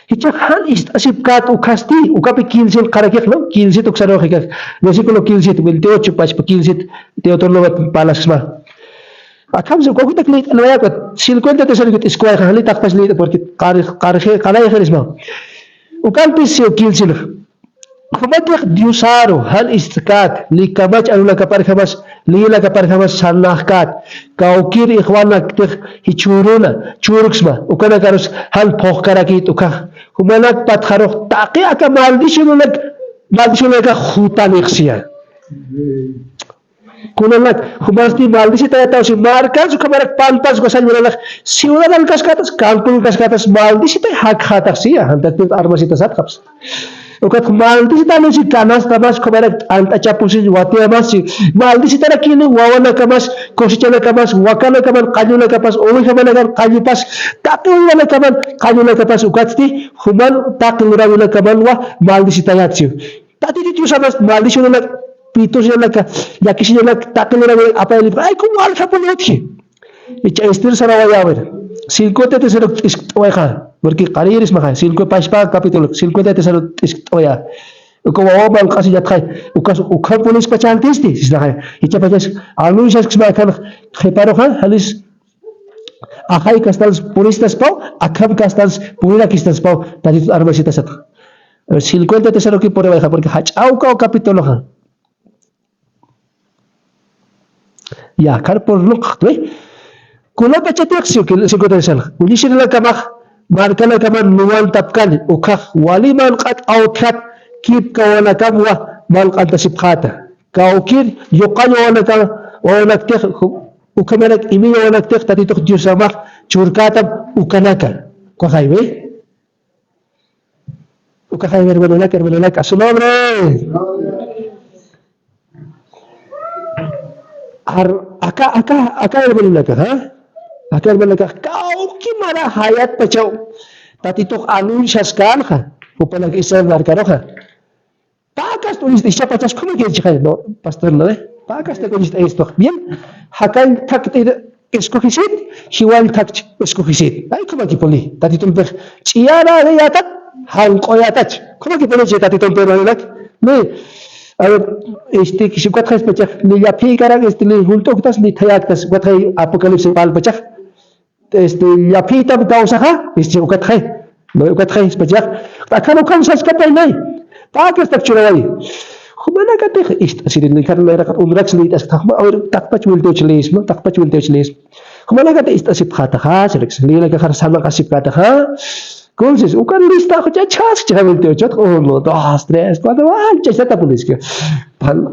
Hichahan ist asipkat ukasti ukapi 15 karakek no 15 tok saro hikak versículo 15 28 pas 15 teotolo palas ma akam se ko tak lit alaya ko 50 tesar kit square hali tak pas lit porque kalay kharisma ukal pis 15 na Kumatik diusaro hal istikat li kamach anula kapar khamas lila kapar khamas sanahkat kaukir ikhwanak tek hichuruna churuksma ukana karus hal phokkarakit ukah kumanak patkharo taqi aka maldishunak khutan ikhsia kunanak khumasti maldisi tayata si markas kumarak pantas gosan mulak siuran kaskatas kalkul kaskatas maldisi tay hak khataksia hantat armasita satkaps Okat maldisi tano si kanas tamas kumarak anta chapusi wati amas si maldisi tara kini wawana kamas kosichana kamas wakana kaman kanyuna kapas owi kamana kan kanyu pas takilana kaman kanyuna kapas ukatsti human takilana kaman wa maldisi tayatsi tati itu samas maldisi na pito siya na yakisi na takilana apa yang ay kumal kapuloti icha estir sarawayawer 50 tesero isktoeha porque kariris maka 5 paspa capítulo 50 tesero isktoya uko wawal kasi jathay ukas ukhan pulis pachantisti sisna icha pajas anushas kisma kan kheparo khan halis akai kastals puristas pau akam kastals purina kistas pau tadi armasita sat 50 tesero ki pore baja porque hachau ka capítulo khan ya kar por luk Kula pachatek sio tesel ulishin la kamak markala kaman nuwan tapkan ukah wali man qat outkat kip kawana kamwa man qat tasibkhata kaukir yuqan wana tek ukamanak imi wana tek tati tok jusamak churkatam ukanaka ko khaybe ukahayber belolak asnombre aka belolak ha Akhir mereka kau gimana hayat pecau tadi tok anuncias kan ha upala kisah markaroha pakas tulis isya pacas como que dice no pastor no pakas te tulis esto bien hakan takte escogisit hiwan tak escogisit ay como que poli tadi tum ber ciara de yatat han qoyatat como que poli tadi tum ber no a ver que cuatro pechak ni ya pi karang ni junto tas ni thayaktas cuatro apocalipsis pal pechak ya pi tab dausaha ukat khay no ukat khay pechak akan ukan sas katay nay pakas tak churawai khumana katay asirin ni kan mera kat umrak slit as takma or takpach wilto chlis no takpach wilto chlis khumana katay istasip khata kha selek selila ka kharsama kasip kata kha Entonces, ukan lista ko chas chavel teo chat oh no 2 3 4 chasta pulis ke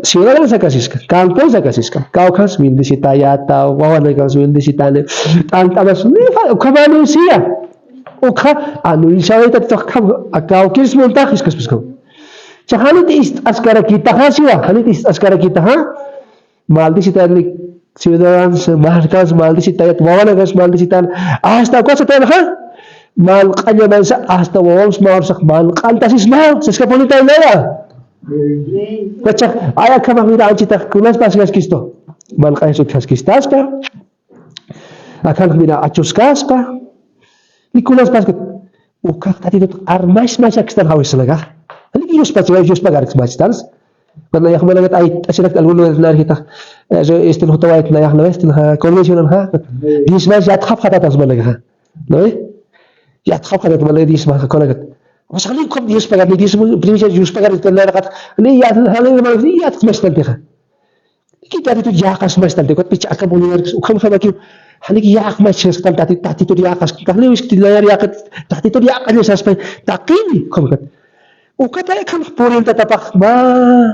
siura sa kasiska kampo sa kasiska kaukas wildi sitayata wawana kas wildi sitane tantabas ni fa ukabani sia uka anu isawe tat kham akau kis monta kiskas pisko chahanit ist askara kita ha siwa hanit ist askara kita ha maldi sitali ciudadanos marcas maldicitan, mawalagas maldicitan, hasta cosa te deja, mal kanya mansa, hasta wawams mawarsak mal kantasis mal, sa skapolita nila. Kacak, ayak ka makita ang cita, kunas pas kisto, mal kaya sut kistas ka, akan mina achus kas ka, ikunas pas kit, ukak tadi tu armas masak stan hawis laga, ani kius pas garik mas karena yang mana ay asinak alwolo na kita so istil hutawait na yak na istil ha conventional ha disma jat khap khata tas malaga no jat khap khata malaga disma ka konagat was kali kom dis pagar ni dis primisha jus pagar itna rakat ni ya halin mal ni ya tmastal dekha kita itu jakas mastal dekot picha aka boliyar ukam khaba ki haliki yak mas stal tati tu yakas kahli wis tilayar yakat tati tu yakas saspai takini komkat ukata kan purin tatapak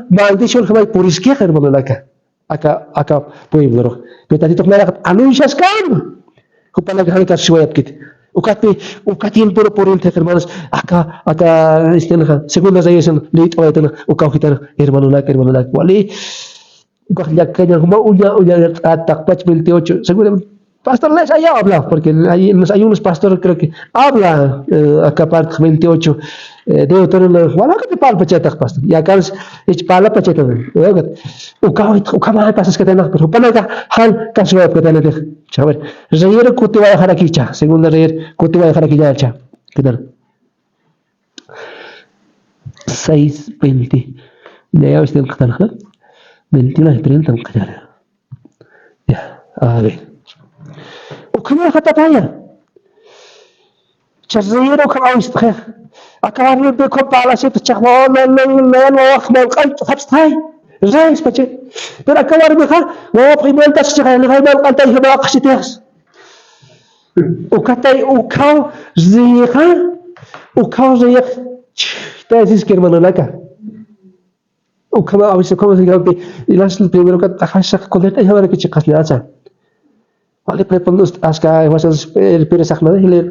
maldisyon kamay puris kaya kan malalaka aka pueblo kita dito nalakat anuncias kan kupalaga ka suwayat kit ukatin puro purin ta hermanos aka istilha segunda zayesan late awaitan ukaw kita hermano lak wali ukak kanya unya atak 28 segunda Pastor les allá habla, porque hay unos pastores creo que habla acá parte 28 de otro wala ka pal pacetak pastor. Ya kan ich pala pacetak. Ukama pasas ka tanak pero panaga hal kaswa ka tanak. Sabar. Zayer kutiwa harakicha, segunda zayer kutiwa harakicha cha. Kidar. 6:20. Ya usted katana. 29:30 katana. Ya, a ver. وكما خططايا تشزيرو كما يستخير أكبر بكم على شيء تشخبون لين ووقت ما القلب خبصت هاي زايس بتشي بر أكبر بكم ووقت ما تشتغل لغاية ما القلب تيجي ما قشت يخس وكتاي وكاو زيخ تازيز كرمان لك وكما أبيس كم زيك إلاش البيمرو كت أخشك كل ده هذا كذي قصدي أصلا Wali prepondus aska wasas peresak mana hilir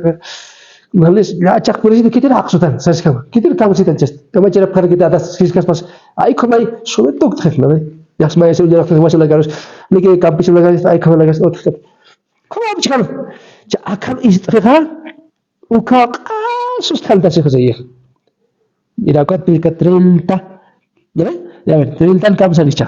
malis acak polisi kita haksutan saskam kita kamu sih just kamu cara pergi kita atas kiskas pas ai komai sulit tuh tak mana ya semua itu jarak masuk lagi harus lagi kampus lagi ai komai lagi oh tak kamu apa cakap akan istirahat ukak susah tak sih kerja tidak kuat pilih 30 ya 30 kamu saja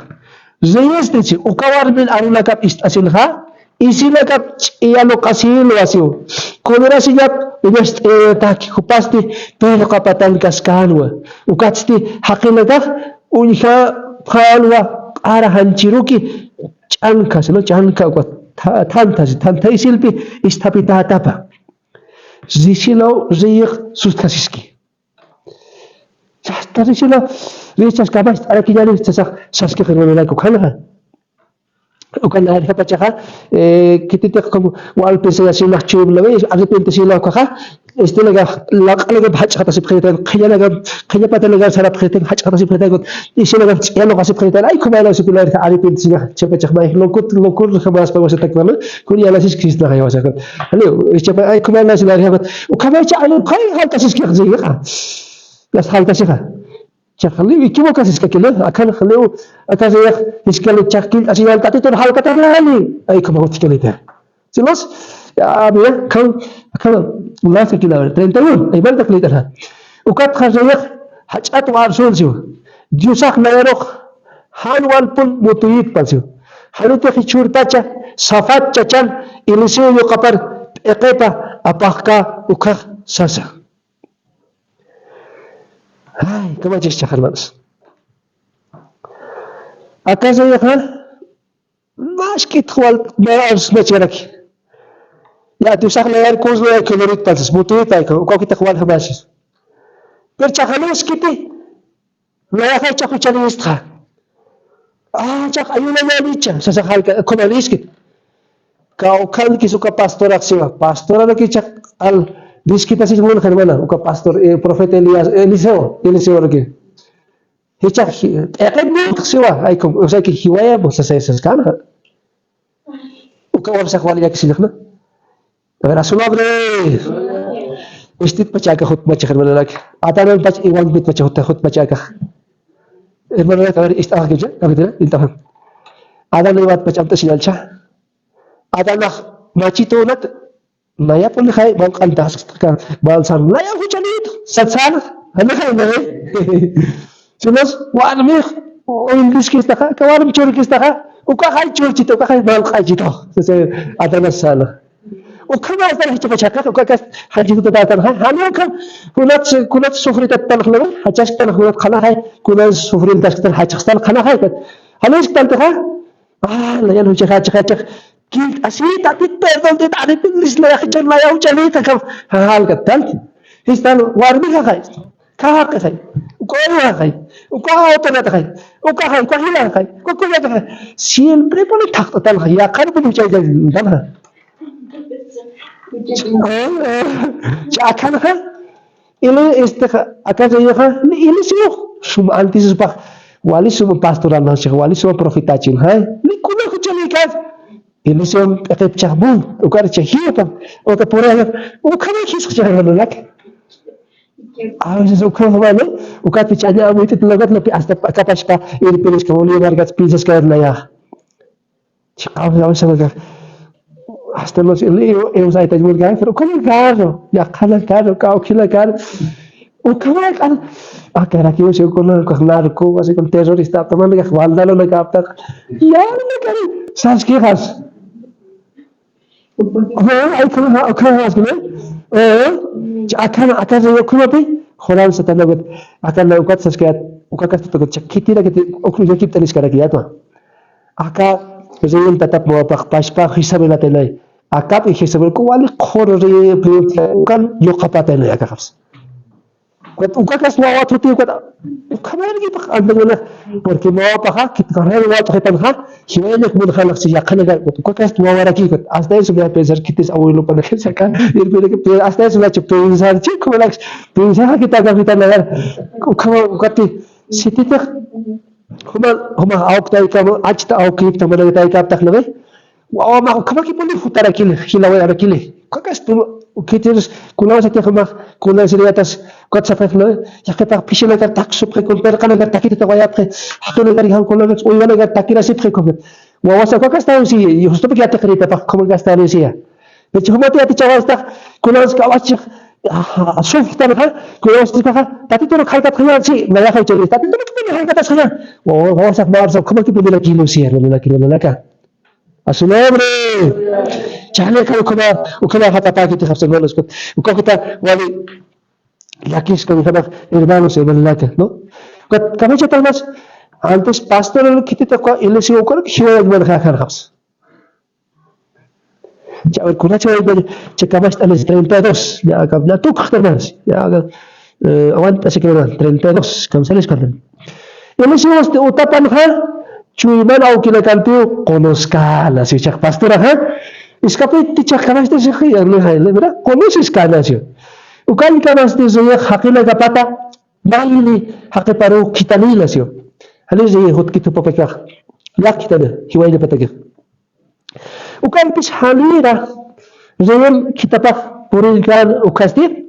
Zayas tadi ukawar min aruna kap asilha Isila kap iya lokasi luasio. Kolera sijap ibas tak kupasti pero kapatan kaskanwa. Ukatsti hakilaga unika palwa arahan ciruki canka selo canka ko tanta isilpi istapita tapa. Zisilo ziyik sustasiski. Tadi silo richas kabas ara kijali saski khirmela ko khana. Ukan ada apa cakap? Kita kamu wal pesawat silah cium lagi, ada pintu silah kah? Istilah lagi baca kata seperti kaya pada negara sarap kereta baca kata seperti itu. Istilah yang lokasi kereta, ay kemana sepilar ada pintu silah cepat cepat lokur kemas pawas tak mana? Kuni ala sis kisah kaya wasakan. Lalu cepat ay kemana silah hebat. Ukamai cakap kaya hal kasus kaya sih kan? Las hal kasus kah? Cakali ikimo kasis kakilo akan khalo akan saya iskalo cakil asial tadi tu hal kata lali ay kamo tikelita silos ya abia kan ulah sekila 31 ay bal taklita ha ukat khazaya hajat wa arsul siu jusak naerok hanwal pun mutuyit palsiu haluta khichur tacha safat chacan ilisio yo kapar eqeta apakka ukah sasa Hai, kamu aja cakap mas. Akan saya kan, mas kita wal harus macam Ya, tu sak layar kos layar kalorit palsu, butuh itu kau kita kual hamas. Percakapan kita, layar kau cakap cari istha. Cak ayu layar bicara, sasakal kau malis kita. Kau kan kisuka pastor aksiwa, pastor ada kicak al Dis kita sih semua kan mana? Uka pastor Prophet Eliseo lagi. Hicak kan siwa. Ay kung usay ki hiwaya mo sa kana. Uka wala sa kwali yak sinak na. Rasulullah bre. Ustit pacha ka khutbah chakar mana lagi. Ata nan pach iwan bit pacha khutbah pacha ka. Mana lagi istah kerja, apa tu? Intah. Ada lewat macam tu sialcha. Ada nak macito nak naya pun hai bang kantas kan bang san naya hujan itu satsan ana hai na sunas wa ana mi o English kista ka kawan chur kista ka uka hai chur chito ka hai bang khai chito se ada na sala uka ma ada chito chaka uka ka hai chito ta ta hanu ka kunat sufri ta tal khla hachas ta khla khana hai kunat sufri ta ta hachas ta khana hai hanu ta ta layan hujan hachas Kint asli tapi perdon de tadi English la yakhjan la yaw chali ta kam hal katal histan warbi ka khai ka khai ko ya khai ko auto ta khai ko khai ko hila khai ko ta khai siempre pone thak tal khai ya kan pun chai jai dan ha cha kan ha ile istikha akaza ya ha ile siyo sum antis pa wali sum pastoral na wali sum profitachin hai ni kuna ko chali ka Ilusion ekip cahbun, ukar cahia tam, otak pura, ukar kisah cahaya lelaki. Awak ukar mana? Ukar picanya amu itu telagat lebih astap kapas ka ini pilih kamu margat pisas kaya naya. Cakap awak sama astap los ini eu saya tajmul kan, ukar karo, ya kanan karo, kau kila karo. Ukar kan, akhirnya kau sih kau nak narko, masih kau terorista, teman mereka waldalo nak apa? Ya nak kan, sanski khas. Ay kan asgina akan yo kuma pi khoran sa talagot akan na ukat sa skayat ukakas tagot chakiti na kiti okru yo kip tanis karaki atwa aka zeyin tatap mo pak paspa hisabe la telai aka pi hisabe ko wali khore kan yo kapata na aka khaps ukakas na wat huti ukat khabar gi pak andana porque mo pak kit karel wat khitan ha hiwainek mun khalaq si yaqana ga ukakas na wara ki kat hasta eso ya pensar kitis awilo para que saca y el que hasta eso la pensar chico relax pensar que ta gavita na ukati sitita huma auk tai ka ajta auk ki ta mana tai ka tak lebe wa ma kama ki poli futara kile hilawa ara kile ukakas tu kitis kulaw sa kama kulaw sa atas kot sa feflo ya que par piché la tak supre kon per kana ta kita wa après hakuna gari han kulaw o yana ga takira si pre kon wa wasa ukakas ta si justo porque ya te crita pa como gastar ese Deci huma te ati asta kulaw ska wach شوف تبغى كل وقت تبغى تاتي خايطة خيار شيء ما يخاف تقول تاتي تبغى خايطة خيار وهو صح ما أعرف كم تبغى بلا كيلو سير ولا كيلو ولا كا أسلام ري جهل كذا وكذا حتى تاكي تخاف تقول اسكت وكذا ولي لكيس كذا كذا إرمانو سير ولا كا no كم يجي تلمس أنتش باستر كتير تقول إلا سير وكذا شيء يقبل خيار خبز Cakap kuna cakap cakap mas alis 32 ya kabla tu khtar mas ya awan tasikran 32 kam salis kan ini sih was utapan ha cuiman au kila kantu konoskala si cak pastor ha iskape ti cak kamas tu sih ya le hai le bra konos iskala sih ukan kamas tu zoya hakila kapata malini hakka paru kitani la sih hali zai hot kitu papaka la kitana hiwai pataka وكان بس حاليرة زين كتابه بوري كان وكاستير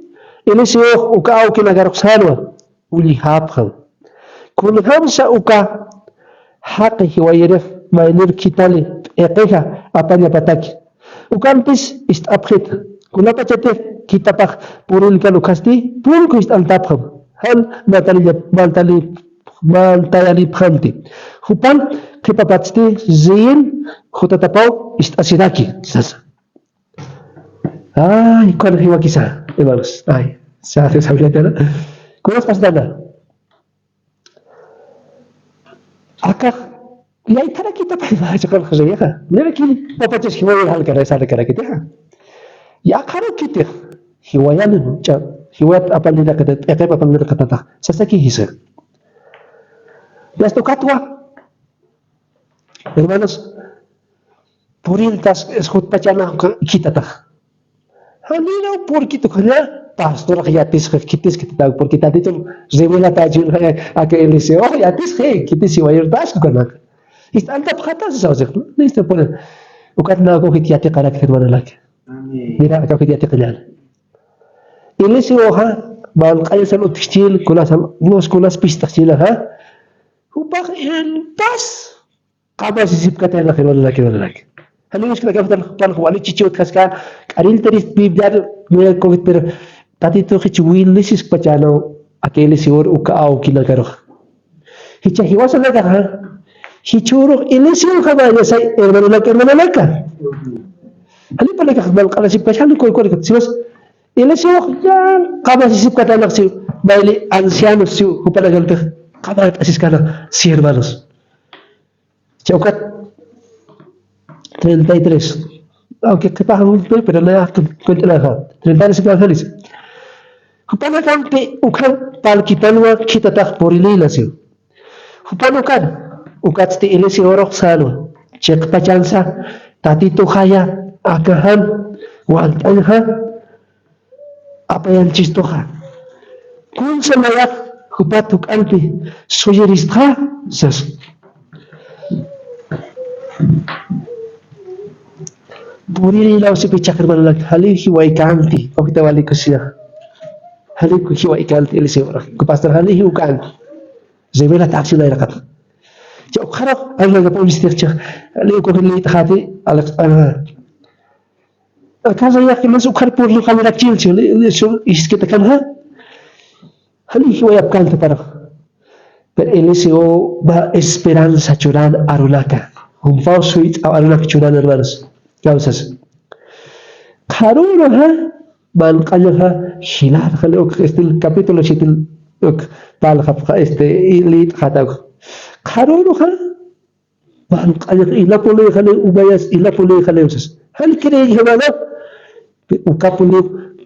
إلي سيوخ وكا أو كنا جارك سانوا ولي هابخم كل همسة وكا حقه ويرف ما ينير كتالي إقيها أبانيا باتاك وكان بس استأبخت كل بتشتى كتابه بوري كان وكاستي بوري كويست أنتابخم هل ما تالي بخمتي خبان كتاباتي زين خطة تباو استأسيناكي ساسا يكون هي وكيسا إيمانوس ساعة سابياتنا كوناس باسدانا أكا يا ترى كتاب ما شكل خزيها لكن ما بتجس هواية هل كذا سالك كذا كده يا كارو كده هواية نجا هواية apa nila kata apa nila kata sasaki hisa las tocatwa hermanos puriltas escut pachana kitata halina porque tu kana pastor yatis kitis kita porque tadi tu revela tajul ake eliseo yatis kitis wayar das kana ist anta khata zawzek liste pone ukatna ko kitiyati qarak hedwana lak mira ka kitiyati qilal eliseo ha mal qaysan utishtil kulas los kulas pistasila ha وباقي بس Kaba sisip ka tayo laki. Halimos ka nagkapitan pan ko, chichiot kaskan, karil taris bibdar, may COVID pero, tati to kichuwil lisis pa chano, akeli sigur ukaaw kinagaro. Hicha hiwasa laga ha, hichurok ilisiyo ka ba niya sa hermano ka. Halim pa nagkakabal ka na si Pasyalo ko siwas, ilisiyo yan, kaba sisip ka tayo si Baili ancianos si upalagal kaba asis ka na si hermanos. Chaukat 33. Aunque paham pero na cuento na ha. 33 ka halis. Kupana kampe ukan palkitanwa kita tak porilila siyo. Kupano kan ukat sti ilisi orok salo. Cek pacansa tatito kaya akahan waltanha apa yang cistoha. Kung sa mayak kupatuk anti suyeristra sas. Porilila si pichakar malag hali hiwai kanti. O kita wali ko siya. Hali ko hiwai kanti ilisi orok. Kupastor hali hiu kanti. زميلة تعكسي لا يرقب. جاء خرق أنا قبل مسترجع اللي يكون اللي تخاتي على أنا كذا يأكل مسوق خرب بورلو كاميرا تيل اللي شو يسكت كانها هل هو يبقى أنت ترى اللي سو با إسبرانسا جوران أرولاكا هم فاوسويت أو أرولاك جوران الوارس جاوسس خارورها بل قالها خلال خلوك استل كابيتولو شتل tal khapka ilit khatak kharonu kha ban qalik ila puli khale ubayas ila puli khale usas hal kire hibala ukapuli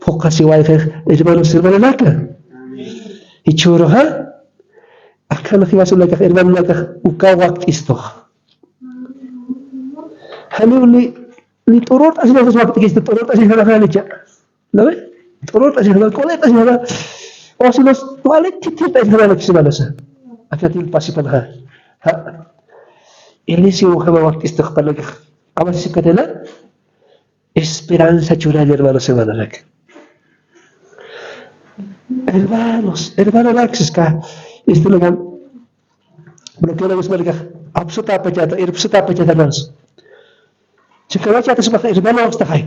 fokasi wifi ejbanu sirmana laka ichuro ha akan khiwasu laka irman laka uka waqt isto haluli li turut asna waqt kiste turut asna khali cha lawe turut asna kolet asna o si los toilet titit ay nalak si malasa akatil pasipan ha ilisi o kama waqt istiqbal lak ama si kadala esperanza churali hermano se manalak hermano laxis ka istilagan bloqueo la malaka absuta pachata nas chikara chata subak hermano waqtahay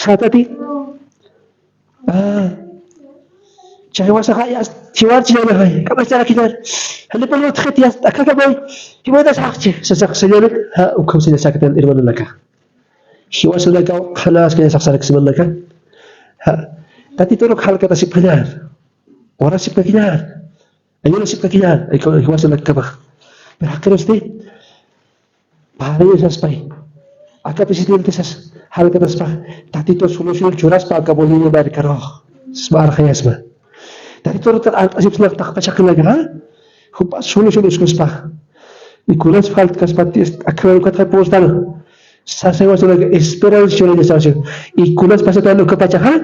satati Cari wasa kaya, siwar siya na kaya. Kapag siya nakinar, halip ang utkit yas, akakabay, himada sa akchi, sasak sa yanik, ha, ukam siya sakit ang irman nalaka. Siwas na nagaw, halas kaya saksarak si nalaka. Ha, tati turok hal kata si panar. Ora si pakinar. Ayun si pakinar, ay hiwas na nagkabak. Pero hakiros di, pahala yun sa spay. Aka presidente sas hal kata spa tati to solution churas pa ka boleh bar karo sbar khayas ba tati to tar asip snak tak pa chakla ga hupa solution usko spa ikulas falt kas patis akra ka ta postan sa se was lag esperance chole de sa ikulas pa sa talo ka pa chakha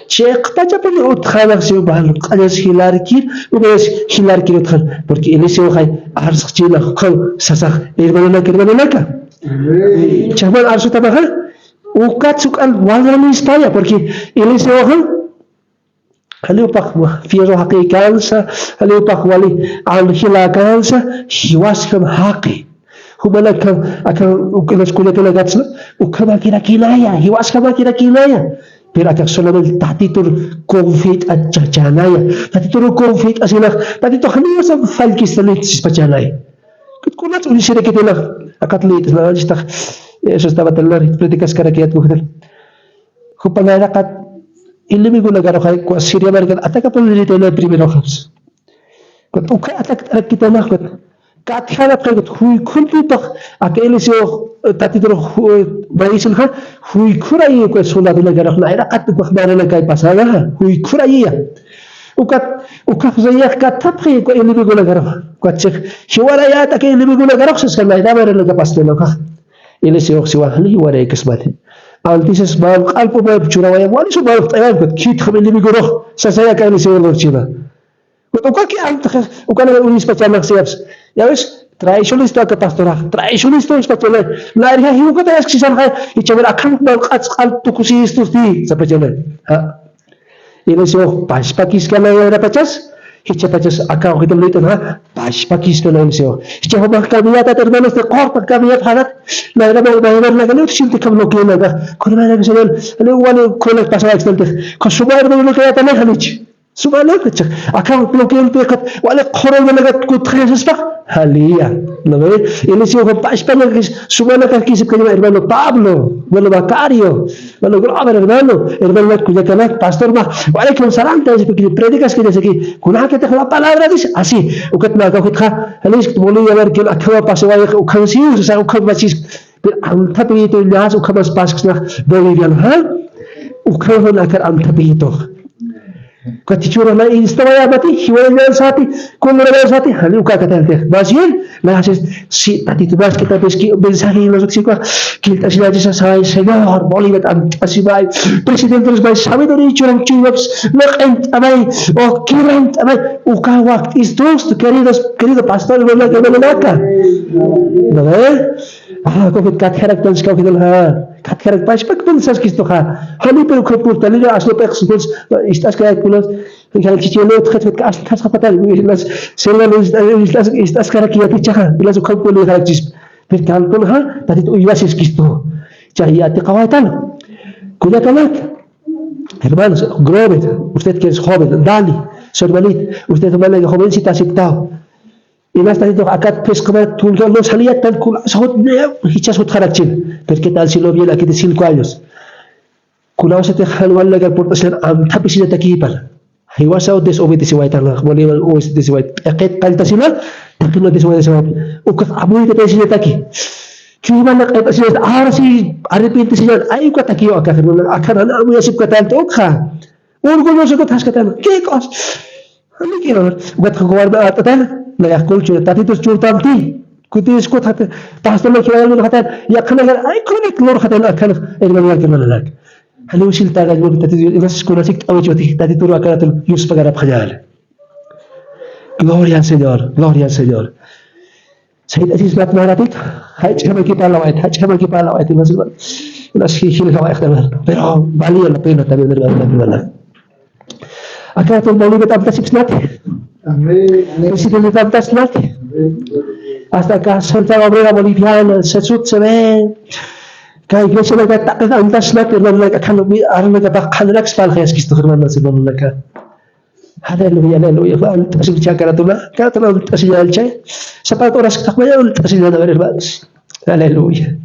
check pa cha pa ut khala se bahal qalas hilar ki ubes hilar ki utkhal porque ele se khay arsak chila khol sa sa irmanana ka Chaman arsu tabaha ukat sukan wala ni istaya porque ele se oha haliu pak fiero haqiqansa haliu pak wali al hilakansa hiwas kam haqi humala kam akan ukelas kulete lagatsna ukama kira kinaya hiwas kama kira kinaya pero akan solamente tatitur confit at chachanaya tatitur confit asinak tatitur haliu sa falkis talit sispachanaya kunat uli sira kitila akatlit na jista eso estaba telar predikas karakiat bukan kupangana kat ilmi gula garo kay ko Syria mereka ataka pulili tele primero khams kot uka atak kita na kot kat khala kot hui kuntu tak akeli so tatidro baisul khan hui kurai ko sula dula garo na ira kat ko khbara na kay pasala hui kurai ukat zayak kat tapri ko ilmi gula garo ko check hiwara ya tak ilmi gula garo sas kana ida mere laga pastelo ka ili siok siwa hali wara ikasbat antises bal qalpo bab churawaya wali so bal tayar kot kit khabili bigoro sasaya ka ili siwa lorchina kot ukaki ant ukana unis pachana siaps yawis traditionalista ka pastora traditionalista pachana lari ha hiu ka tas kisan ha ichaber akham bal qats qalto kusis tusti sa pachana ha ili siok paspakis kana ya pachas Hichapaches acá que te lo digo, bash paquisto no deseo. Hicha va cambiata hermanos de corta cambiata hadat. La era va a ver la que no siente que no quiere nada. Con la que se ve, el igual con el pasado excelente. Con su madre no queda tan lejos. Subhanallah, acá lo que él pecado, wala corre de la que tres está, halía, ¿no ves? Y le digo que para España que subhanallah que se quedó hermano Pablo, hermano Macario, hermano Grover, hermano Cuyacaná, pastor más, wala que un salante, es porque predicas que dice aquí, con que te la palabra dice así, o que me hago que tra, halís que volví a ver que acaba pasó vaya o canción, o sea, o que machis, pero am tapito ya, o que más pasas na boliviano, ¿ha? O que no la cara am tapito. Katichura na instawaya bati hiwala sati kumura sati hali uka katante basien la haces si tati tu bas kita beski mensaje los oxicos que ta sila desa sai señor Bolívar así vai presidente los vai sabiduría churan chups laqent amai o kirant amai uka waqt is dost querido pastor wala gamalaka no como kat karakter ska kidal ha kat karakter pas pak pensas que isto ha hali pero que por tal aslo personas estas que kulos que al chichelo tret ka as kas patal las celas estas karakiati chaha las ko polo harajis per kalkul ha tadi tu ibasis kisto chahiyati qawatan kula kalat hermanos Grover usted que es joven Dani Sorbalit usted es jovencita aceptado y más tarde acá pues como tú no salía tan cool hichas otra rachín pero qué tal si lo viene aquí de 5 años kula se te halwa la que por ser am tapisi de aquí para hay wasao desobedece wa tan Bolívar o desobedece wa aqet paltasina takino desobedece wa o que abu que te dice aquí que iban a decir ahora sí arrepiente señor ay que aquí acá no voy a subir tanto oja orgulloso que estás catando qué cosa a mí quiero ver guarda atar la escucho tatitos churtanti kutis ko tat pastor lo que lo hatan ya kana ay konik lo hatan akan el manual que malak halu silta ga lo tatitos ibas ko nasik awjoti tatitos lo akan yus pagara khayal gloria al señor Said Aziz Bat Maratik hachama ki pala wait las hil ka ikhdamal pero valía la pena también verdad acá todo Bolívar tanta sipsnat presidente tanta snat hasta acá Santa Obrera Boliviana se ve que iglesia de tanta snat pero la kan arma que bakhalak spal khayas kisto hermano subhanallah ka Haleluya así que karatula así ya el che separat horas que takmaya así ya ver hermanos aleluya